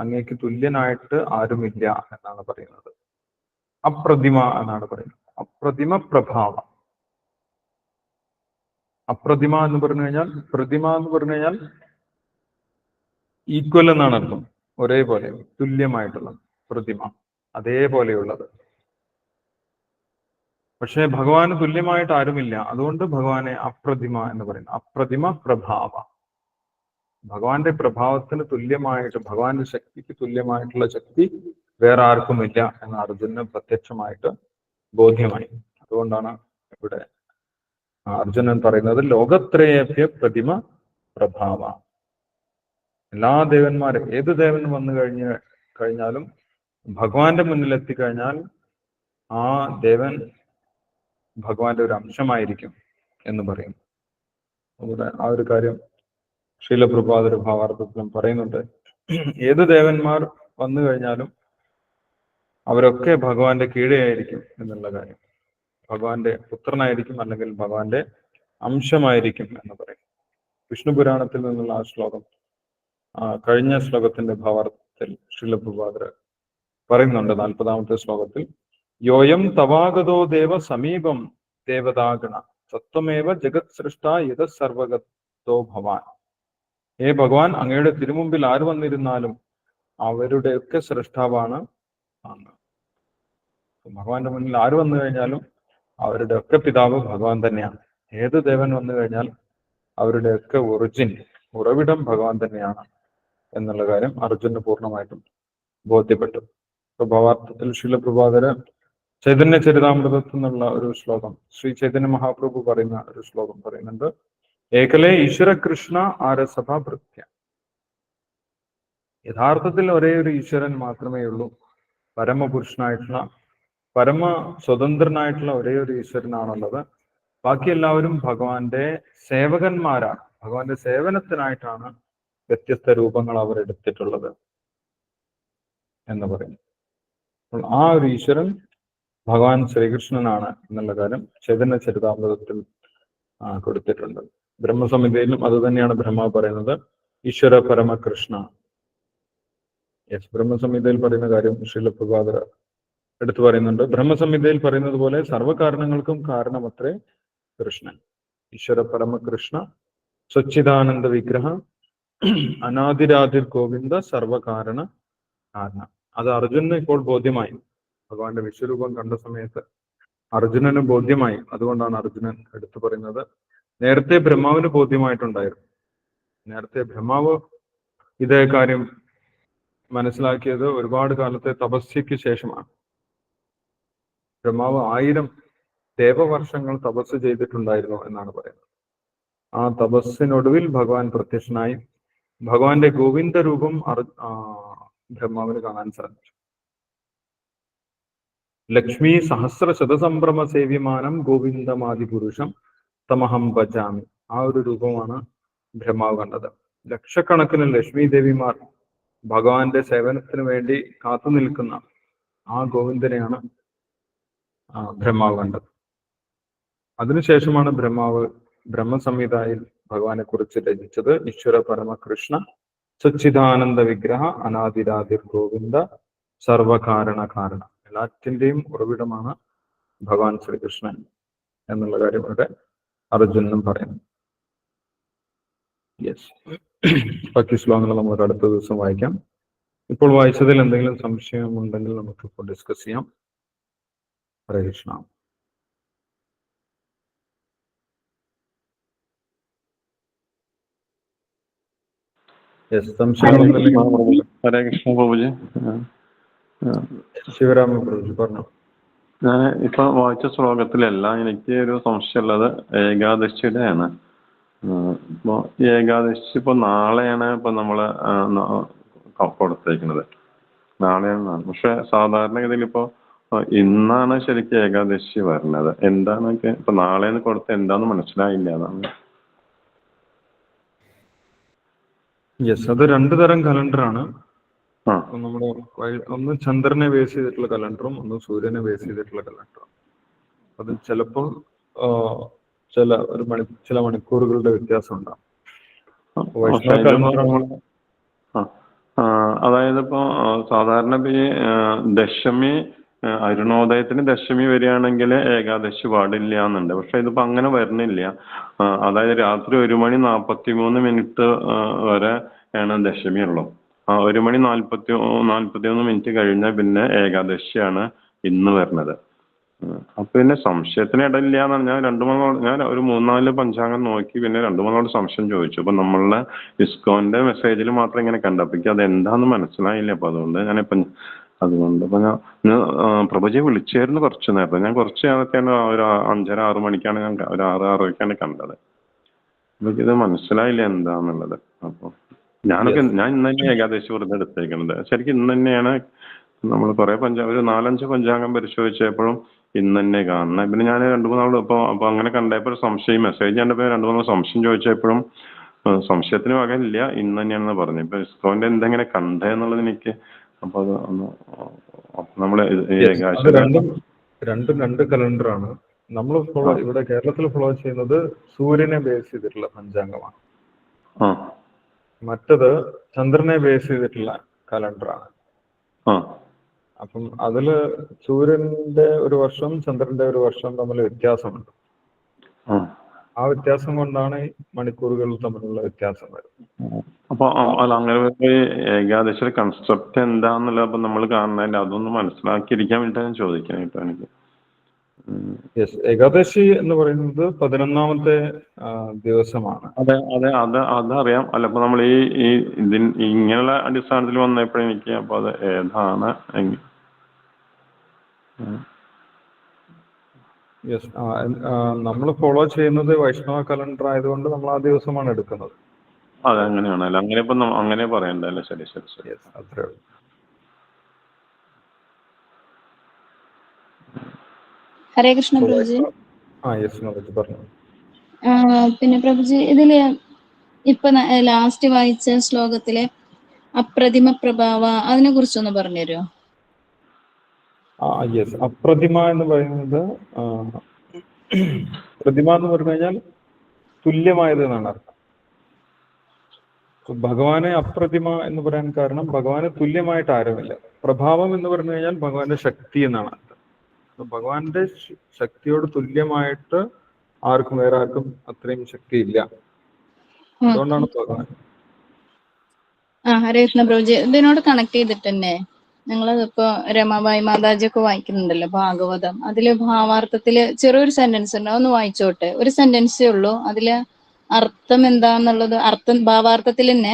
അങ്ങേക്ക് തുല്യനായിട്ട് ആരുമില്ല എന്നാണ് പറയുന്നത്. അപ്രതിമ എന്നാണ് പറയുന്നത്. അപ്രതിമ പ്രഭാവ. അപ്രതിമ എന്ന് പറഞ്ഞു കഴിഞ്ഞാൽ, പ്രതിമ എന്ന് പറഞ്ഞു കഴിഞ്ഞാൽ ഈക്വൽ എന്നാണ് അർത്ഥം. ഒരേപോലെ, തുല്യമായിട്ടുള്ള പ്രതിമ, അതേപോലെയുള്ളത്. പക്ഷെ ഭഗവാന് തുല്യമായിട്ട് ആരുമില്ല. അതുകൊണ്ട് ഭഗവാനെ അപ്രതിമ എന്ന് പറയുന്നു. അപ്രതിമ പ്രഭാവ. ഭഗവാന്റെ പ്രഭാവത്തിന് തുല്യമായിട്ട്, ഭഗവാന്റെ ശക്തിക്ക് തുല്യമായിട്ടുള്ള ശക്തി വേറെ ആർക്കുമില്ല എന്ന് അർജുനന് പ്രത്യക്ഷമായിട്ട് ബോധ്യമായി. അതുകൊണ്ടാണ് ഇവിടെ അർജുനൻ പറയുന്നത് ലോകത്രയേഭ്യ പ്രതിമ പ്രഭാവ. എല്ലാ ദേവന്മാരും, ഏത് ദേവൻ വന്നു കഴിഞ്ഞാലും ഭഗവാന്റെ മുന്നിൽ എത്തിക്കഴിഞ്ഞാൽ ആ ദേവൻ ഭഗവാന്റെ ഒരു അംശമായിരിക്കും എന്ന് പറയും. അവിടെ ആ ഒരു കാര്യം ശീലപ്രഭാതരുടെ ഭാവാർത്ഥത്തിലും പറയുന്നുണ്ട്. ഏത് ദേവന്മാർ വന്നു കഴിഞ്ഞാലും അവരൊക്കെ ഭഗവാന്റെ കീഴെയായിരിക്കും എന്നുള്ള കാര്യം. ഭഗവാന്റെ പുത്രനായിരിക്കും അല്ലെങ്കിൽ ഭഗവാന്റെ അംശമായിരിക്കും എന്ന് പറയും. വിഷ്ണു പുരാണത്തിൽ നിന്നുള്ള ആ ശ്ലോകം, കഴിഞ്ഞ ശ്ലോകത്തിന്റെ ഭാവാർത്ഥത്തിൽ ശ്രീലപ്രഭാതർ പറയുന്നുണ്ട് 40ാമത്തെ ശ്ലോകത്തിൽ, യോയം തവാഗതോ ദേവ സമീപം ദേവതാഗണ സത്വമേവ ജഗത് സൃഷ്ട യഥ സർവഗതോ ഭവാൻ. ഹേ ഭഗവാൻ, അങ്ങയുടെ തിരുമുമ്പിൽ ആര് വന്നിരുന്നാലും അവരുടെയൊക്കെ സൃഷ്ടാവാണ് അങ്ങ്. ഭഗവാന്റെ മുന്നിൽ ആര് വന്നു കഴിഞ്ഞാലും അവരുടെയൊക്കെ പിതാവ് ഭഗവാൻ തന്നെയാണ്. ഏത് ദേവൻ വന്നു കഴിഞ്ഞാൽ അവരുടെയൊക്കെ ഒറിജിൻ, ഉറവിടം ഭഗവാൻ തന്നെയാണ് എന്നുള്ള കാര്യം അർജുനന് പൂർണ്ണമായിട്ടും ബോധ്യപ്പെട്ടു. ഭാവാർത്ഥത്തിൽ ശീലപ്രഭാതര് ചൈതന്യ ചരിതാമൃതത്തിൽ നിന്നുള്ള ഒരു ശ്ലോകം, ശ്രീ ചൈതന്യ മഹാപ്രഭു പറയുന്ന ഒരു ശ്ലോകം പറയുന്നുണ്ട്, ഏകലേ ഈശ്വര കൃഷ്ണ ആരസഭ ഭൃത്യ. യഥാർത്ഥത്തിൽ ഒരേ ഒരു ഈശ്വരൻ മാത്രമേ ഉള്ളൂ. പരമപുരുഷനായിട്ടുള്ള, പരമ സ്വതന്ത്രനായിട്ടുള്ള ഒരേ ഒരു ഈശ്വരനാണുള്ളത്. ബാക്കി എല്ലാവരും ഭഗവാന്റെ സേവകന്മാരാണ്. ഭഗവാന്റെ സേവനത്തിനായിട്ടാണ് വ്യത്യസ്ത രൂപങ്ങൾ അവർ എടുത്തിട്ടുള്ളത് എന്ന് പറയുന്നു. അപ്പോൾ ആ ഒരു ഈശ്വരൻ ഭഗവാൻ ശ്രീകൃഷ്ണനാണ് എന്നുള്ള കാര്യം ചൈതന്യ ചരിതാമൃതത്തിൽ കൊടുത്തിട്ടുണ്ട്. ബ്രഹ്മസംഹിതയിലും അത് തന്നെയാണ് ബ്രഹ്മ പറയുന്നത്, ഈശ്വര പരമകൃഷ്ണ. ബ്രഹ്മസംഹിതയിൽ പറയുന്ന കാര്യം ശ്രീലപ്രഭാതർ എടുത്തു പറയുന്നുണ്ട്. ബ്രഹ്മസംഹിതയിൽ പറയുന്നത് പോലെ സർവ്വകാരണങ്ങൾക്കും കാരണമത്രേ കൃഷ്ണൻ. ഈശ്വര പരമകൃഷ്ണ സച്ചിദാനന്ദ വിഗ്രഹ അനാദിരാതിർ ഗോവിന്ദ സർവകാരണ കാരണം. അത് അർജുനന് ഇപ്പോൾ ബോധ്യമായി. ഭഗവാന്റെ വിശ്വരൂപം കണ്ട സമയത്ത് അർജുനന് ബോധ്യമായി. അതുകൊണ്ടാണ് അർജുനൻ എടുത്തു പറയുന്നത്. നേരത്തെ ബ്രഹ്മാവിന് ബോധ്യമായിട്ടുണ്ടായിരുന്നു. നേരത്തെ ബ്രഹ്മാവ് ഇതേ കാര്യം മനസ്സിലാക്കിയത് ഒരുപാട് കാലത്തെ തപസ്യയ്ക്ക് ശേഷമാണ്. ബ്രഹ്മാവ് 1000 ദേവവർഷങ്ങൾ തപസ് ചെയ്തിട്ടുണ്ടായിരുന്നു എന്നാണ് പറയുന്നത്. ആ തപസ്സിനൊടുവിൽ ഭഗവാൻ പ്രത്യക്ഷനായി. ഭഗവാന്റെ ഗോവിന്ദ രൂപം ബ്രഹ്മാവിന് കാണാൻ സാധിച്ചു. ലക്ഷ്മി സഹസ്ര ശതസംഭ്രമ സേവ്യമാനം ഗോവിന്ദമാദിപുരുഷം തമഹം ഭജാമി. ആ ഒരു രൂപമാണ് ബ്രഹ്മാവ് കണ്ടത്. ലക്ഷക്കണക്കിന് ലക്ഷ്മി ദേവിമാർ ഭഗവാന്റെ സേവനത്തിന് വേണ്ടി കാത്തു നിൽക്കുന്ന ആ ഗോവിന്ദനെയാണ് ബ്രഹ്മാവ് കണ്ടത്. അതിനുശേഷമാണ് ബ്രഹ്മാവ് ബ്രഹ്മസംഹിതയിൽ ഭഗവാനെ കുറിച്ച് രചിച്ചത്. ഈശ്വര പരമകൃഷ്ണ സച്ചിദാനന്ദ വിഗ്രഹ അനാദിരാതിർ ഗോവിന്ദ സർവകാരണ കാരണ. എല്ലാറ്റിന്റെയും ഉറവിടമാണ് ഭഗവാൻ ശ്രീകൃഷ്ണൻ എന്നുള്ള കാര്യം ഇവിടെ അർജുനനും പറയുന്നു. യെസ്, ബാക്കി ശ്ലോകങ്ങൾ നമുക്ക് അടുത്ത ദിവസം വായിക്കാം. ഇപ്പോൾ വായിച്ചതിൽ എന്തെങ്കിലും സംശയമുണ്ടെങ്കിൽ നമുക്ക് ഇപ്പോൾ ഡിസ്കസ് ചെയ്യാം. ഹരേ കൃഷ്ണ. യെസ്, സംശയമുണ്ടെങ്കിൽ ഹരേ കൃഷ്ണ പ്രഭുജി. ശിവരാമ പ്രഭുജി പറഞ്ഞു. ഞാൻ ഇപ്പൊ വായിച്ച ശ്ലോകത്തിലെല്ലാം എനിക്ക് ഒരു സംശയമുള്ളത് ഏകാദശിയുടെയാണ്. ഇപ്പൊ ഏകാദശി ഇപ്പൊ നാളെയാണ് ഇപ്പൊ നമ്മള് കൊടുത്തേക്കുന്നത്, നാളെയാണ്. പക്ഷെ സാധാരണഗതിയിൽ ഇപ്പൊ ഇന്നാണ് ശരിക്കും ഏകാദശി വരുന്നത്. എന്താണ് ഇപ്പൊ നാളെന്ന് കൊടുത്ത എന്താന്ന് മനസ്സിലായില്ല, അതാണ്. യെസ്, അത് 2 തരം കലണ്ടറാണ്. നമ്മുടെ ഒന്ന് ചന്ദ്രനെ ബേസ് ചെയ്തിട്ടുള്ള കലണ്ടറും ഒന്ന് സൂര്യനെ ബേസ് ചെയ്തിട്ടുള്ള കലണ്ടറും. അത് ചിലപ്പോൾ ചില മണിക്കൂറുകളുടെ വ്യത്യാസം ഉണ്ടാകും. അതായത് ഇപ്പൊ സാധാരണ ദശമി അരുണോദയത്തിന് ദശമി വരികയാണെങ്കിൽ ഏകാദശി പാടില്ല എന്നുണ്ട്. പക്ഷെ ഇതിപ്പോ അങ്ങനെ വരുന്നില്ല. അതായത് രാത്രി 1:43 വരെ ആണ് ദശമി ഉള്ളൂ. 1:41 കഴിഞ്ഞാൽ പിന്നെ ഏകാദശിയാണ് ഇന്ന് വരുന്നത്. അപ്പൊ പിന്നെ സംശയത്തിന് ഇടയില്ല എന്നാണ്. ഞാൻ ഒരു 3-4 പഞ്ചാംഗം നോക്കി പിന്നെ 2-3 സംശയം ചോദിച്ചു. അപ്പൊ നമ്മളുടെ ഇസ്കോന്റെ മെസ്സേജിൽ മാത്രം ഇങ്ങനെ കണ്ടപ്പോ അത് എന്താന്ന് മനസ്സിലായില്ല. അപ്പൊ അതുകൊണ്ട് ഇപ്പൊ ഞാൻ പ്രഭുജിയെ വിളിച്ചായിരുന്നു കുറച്ചു നേരത്തെ. ഞാൻ കുറച്ച് നേരത്തെയാണ് ഒരു 5:30-6 മണിക്കാണ് ഞാൻ ഒരു 6:06 കണ്ടത്. അപ്പൊ ഇത് മനസ്സിലായില്ല എന്താന്നുള്ളത്. അപ്പൊ ഞാൻ ഇന്ന് തന്നെ ഏകാദശി വെറുതെ എടുത്തേക്കുന്നത്. ശരിക്കും ഇന്ന് തന്നെയാണ്. നമ്മൾ കുറെ ഒരു 4-5 പഞ്ചാംഗം പരിശോധിച്ചപ്പോഴും ഇന്ന് തന്നെ കാണണം. പിന്നെ ഞാൻ 2-3 നാൾ അപ്പൊ അങ്ങനെ കണ്ടപ്പോൾ സംശയം മെസ്സേജ് കണ്ടപ്പോ 2-3 സംശയം ചോദിച്ചപ്പോഴും സംശയത്തിന് വകയില്ല, ഇന്ന് തന്നെയാണെന്ന് പറഞ്ഞു. ഇപ്പൊ ഇസ്കോന്റെ എന്തെങ്ങനെ കണ്ടെന്നുള്ളത് എനിക്ക് അപ്പൊ അത് നമ്മള് രണ്ടും 2 കലണ്ടറാണ്. നമ്മൾ ഇവിടെ കേരളത്തിൽ ഫോളോ ചെയ്യുന്നത് സൂര്യനെ ബേസ് ചെയ്തിട്ടുള്ള പഞ്ചാംഗമാണ്. ആ മറ്റത് ചന്ദ്രനെ ബേസ് ചെയ്തിട്ടുള്ള കലണ്ടറാണ്. ആ അപ്പം അതില് സൂര്യന്റെ ഒരു വർഷം ചന്ദ്രന്റെ ഒരു വർഷം തമ്മിൽ വ്യത്യാസമുണ്ട്. ആ ആ വ്യത്യാസം കൊണ്ടാണ് ഈ മണിക്കൂറുകൾ തമ്മിലുള്ള വ്യത്യാസം വരുന്നത്. അപ്പൊ അല്ല അങ്ങനെ ഏകാദശി കൺസെപ്റ്റ് എന്താന്നുള്ളത് അപ്പൊ നമ്മൾ കാണുന്നതിന്റെ അതൊന്ന് മനസ്സിലാക്കിയിരിക്കാൻ വേണ്ടിയിട്ടാണ് ഞാൻ ചോദിക്കുന്നത് കേട്ടോ എനിക്ക്. യെസ്, ഏകാദശി എന്ന് പറയുന്നത് 11ാമത്തെ ദിവസമാണ്. അതെ അതെ അതറിയാം. അല്ല അപ്പൊ നമ്മൾ ഈ ഇങ്ങനെയുള്ള അടിസ്ഥാനത്തിൽ വന്നപ്പോഴെനിക്ക് അപ്പൊ അത് ഏതാണ് യെസ്, നമ്മൾ ഫോളോ ചെയ്യുന്നത് വൈഷ്ണവ കലണ്ടർ ആയതുകൊണ്ട് നമ്മൾ ആ ദിവസമാണ് എടുക്കുന്നത്. അതെ അങ്ങനെയാണല്ലോ. അങ്ങനെ ഇപ്പൊ അങ്ങനെ പറയണ്ടല്ലേ. ശരി ശരി ശരി. യെസ്, അത്രേ ഉള്ളൂ. ഹരേ കൃഷ്ണ പ്രഭുജി. യെസ് നോക്കി പറഞ്ഞു. പിന്നെ പ്രഭുജി ഇതില് ഇപ്പൊ ലാസ്റ്റ് വായിച്ച ശ്ലോകത്തിലെ അപ്രതിമ പ്രഭാവ അതിനെ കുറിച്ചൊന്ന് പറഞ്ഞുതരുമോ? യെസ്, അപ്രതിമ എന്ന് പറയുന്നത് പ്രതിമ എന്ന് പറഞ്ഞു കഴിഞ്ഞാൽ തുല്യമായത് എന്നാണ് അർത്ഥം. ഭഗവാനെ അപ്രതിമ എന്ന് പറയാൻ കാരണം ഭഗവാന് തുല്യമായിട്ട് ആരുമില്ല. പ്രഭാവം എന്ന് പറഞ്ഞു കഴിഞ്ഞാൽ ഭഗവാന്റെ ശക്തി എന്നാണ് അർത്ഥം. ഭഗവാന്റെ ശക്തിയോട് തുല്യമായിട്ട് ആർക്കും വേറെ ആർക്കും അത്രയും ശക്തി ഇല്ല. അതുകൊണ്ടാണ് ഭഗവാൻ. ഹരേ കൃഷ്ണ പ്രഭുജി, ഇതിനോട് കണക്ട് ചെയ്തിട്ട് തന്നെ ഞങ്ങളിപ്പോ രമാബായി മാതാജി ഒക്കെ വായിക്കുന്നുണ്ടല്ലോ ഭാഗവതം. അതില് ഭാവാർത്ഥത്തില് ചെറിയൊരു സെന്റൻസ് ഉണ്ട്, ഒന്ന് വായിച്ചോട്ടെ. ഒരു സെന്റൻസേ ഉള്ളൂ. അതില് അർത്ഥം എന്താന്നുള്ളത് ഭാവാർത്ഥത്തിൽ തന്നെ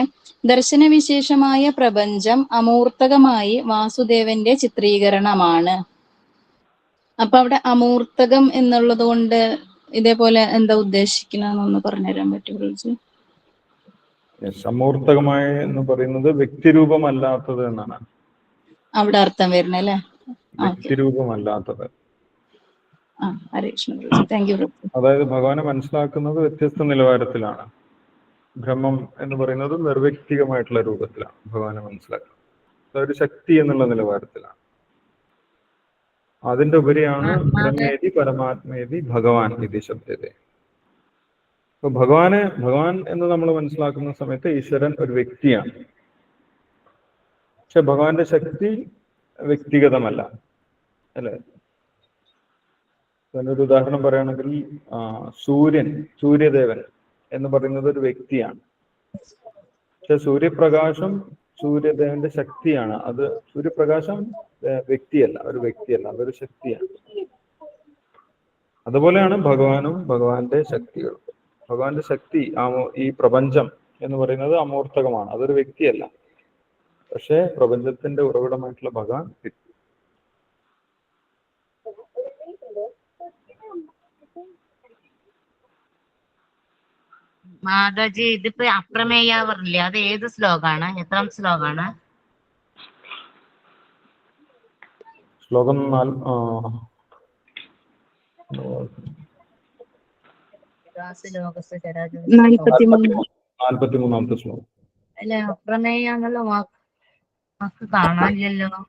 ദർശനവിശേഷമായ പ്രപഞ്ചം അമൂർത്തകമായി വാസുദേവന്റെ ചിത്രീകരണമാണ്. അപ്പൊ അവിടെ അമൂർത്തകം എന്നുള്ളത് കൊണ്ട് ഇതേപോലെ എന്താ ഉദ്ദേശിക്കണമെന്നൊന്ന് പറഞ്ഞുതരാൻ പറ്റുമോ? അമൂർത്തകമായ എന്ന് പറയുന്നത് വ്യക്തിരൂപമല്ലാത്തത് എന്നാണ് അവിടെ അർത്ഥം വരുന്നത് അല്ലേ? വ്യക്തിരൂപമല്ലാത്തത്. അതായത് ഭഗവാനെ മനസ്സിലാക്കുന്നത് വ്യത്യസ്ത നിലവാരത്തിലാണ്. ബ്രഹ്മം എന്ന് പറയുന്നത് നിർവ്യക്തികമായിട്ടുള്ള രൂപത്തിലാണ് ഭഗവാനെ മനസ്സിലാക്കുന്നത്. അതൊരു ശക്തി എന്നുള്ള നിലവാരത്തിലാണ്. അതിന്റെ ഉപരിയാണ് ബ്രഹ്മേതി പരമാത്മേതി ഭഗവാൻ ഇതി ശബ്ദത്തെ. അപ്പൊ ഭഗവാൻ എന്ന് നമ്മൾ മനസ്സിലാക്കുന്ന സമയത്ത് ഈശ്വരൻ ഒരു വ്യക്തിയാണ്. പക്ഷെ ഭഗവാന്റെ ശക്തി വ്യക്തിഗതമല്ല, അല്ലെ? അതിനൊരു ഉദാഹരണം പറയുകയാണെങ്കിൽ സൂര്യദേവൻ എന്ന് പറയുന്നത് ഒരു വ്യക്തിയാണ്. പക്ഷെ സൂര്യപ്രകാശം സൂര്യദേവന്റെ ശക്തിയാണ്. അത് സൂര്യപ്രകാശം വ്യക്തിയല്ല, ഒരു വ്യക്തിയല്ല, അതൊരു ശക്തിയാണ്. അതുപോലെയാണ് ഭഗവാനും ഭഗവാന്റെ ശക്തികളും. ഭഗവാന്റെ ശക്തി ഈ പ്രപഞ്ചം എന്ന് പറയുന്നത് അമൂർത്തകമാണ്, അതൊരു വ്യക്തിയല്ല. പക്ഷെ പ്രപഞ്ചത്തിന്റെ ഉറവിടമായിട്ടുള്ള ഭഗവാൻ വ്യക്തി. മാതാജി, ഇതിപ്പോ അപ്രമേയ പറഞ്ഞില്ലേ, അത് ഏത് ശ്ലോകാണ്? എത്രാം ശ്ലോകാണ്? ശ്ലോകം 43ാമത്തെ ശ്ലോകം. അല്ലെ, അപ്രമേയ എന്നുള്ള വാക്ക് കാണാനില്ലല്ലോ.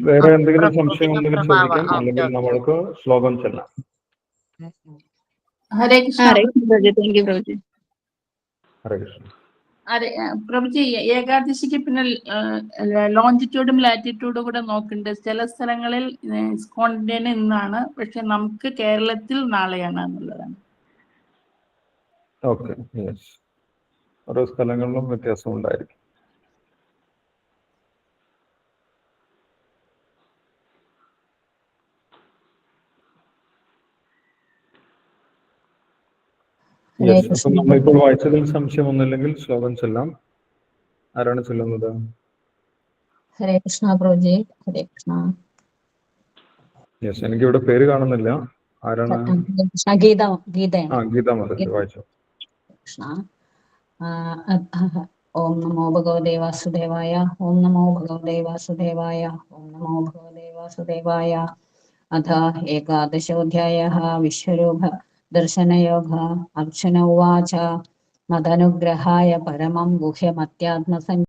വേറെ എന്തെങ്കിലും സംശയം ഉണ്ടെങ്കിൽ ചോദിക്കാം, അല്ലെങ്കിൽ നമ്മൾക്ക് ശ്ലോകം ചെല്ലാം. ഹരേ കൃഷ്ണ. ഹരേ കൃഷ്ണ. പ്രഭുജി, ഏകാദശിക്ക് പിന്നെ ലോഞ്ചിറ്റ്യൂഡും ലാറ്റിറ്റ്യൂഡും കൂടെ നോക്കുന്നുണ്ട്. ചില സ്ഥലങ്ങളിൽ സ്പോണ്ടേന് ഇന്നാണ്, പക്ഷെ നമുക്ക് കേരളത്തിൽ നാളെയാണ് എന്നുള്ളതാണ്. Okay, yes. ഓരോ സ്ഥലങ്ങളിലും വ്യത്യാസം ഉണ്ടായിരിക്കും. അപ്പം നമ്മളിപ്പോൾ വായിച്ചതിൽ സംശയമൊന്നുമില്ലെങ്കിൽ ശ്ലോകം ചൊല്ലാം. ആരാണ് ചൊല്ലുന്നത്? ഹരേ കൃഷ്ണ പ്രഭുജി. ഹരേ കൃഷ്ണ. യെസ്, എനിക്കിവിടെ പേര് കാണുന്നില്ല. ആരാണ്? ഗീത മതി, വായിച്ചു. കൃഷ്ണ. ഓം നമോ ഭഗവതേ വാസുദേവായ. ഓം നമോ ഭഗവതേ വാസുദേവായ. ഓം നമോ ഭഗവതേ വാസുദേവായ. അഥ ഏകാദശോധ്യായഃ വിശ്വരൂപ ദർശനയോഗ. അർജുന ഉവാച മദനുഗ്രഹായ പരമം ഗുഹ്യമത്യാത്മസഞ്ജ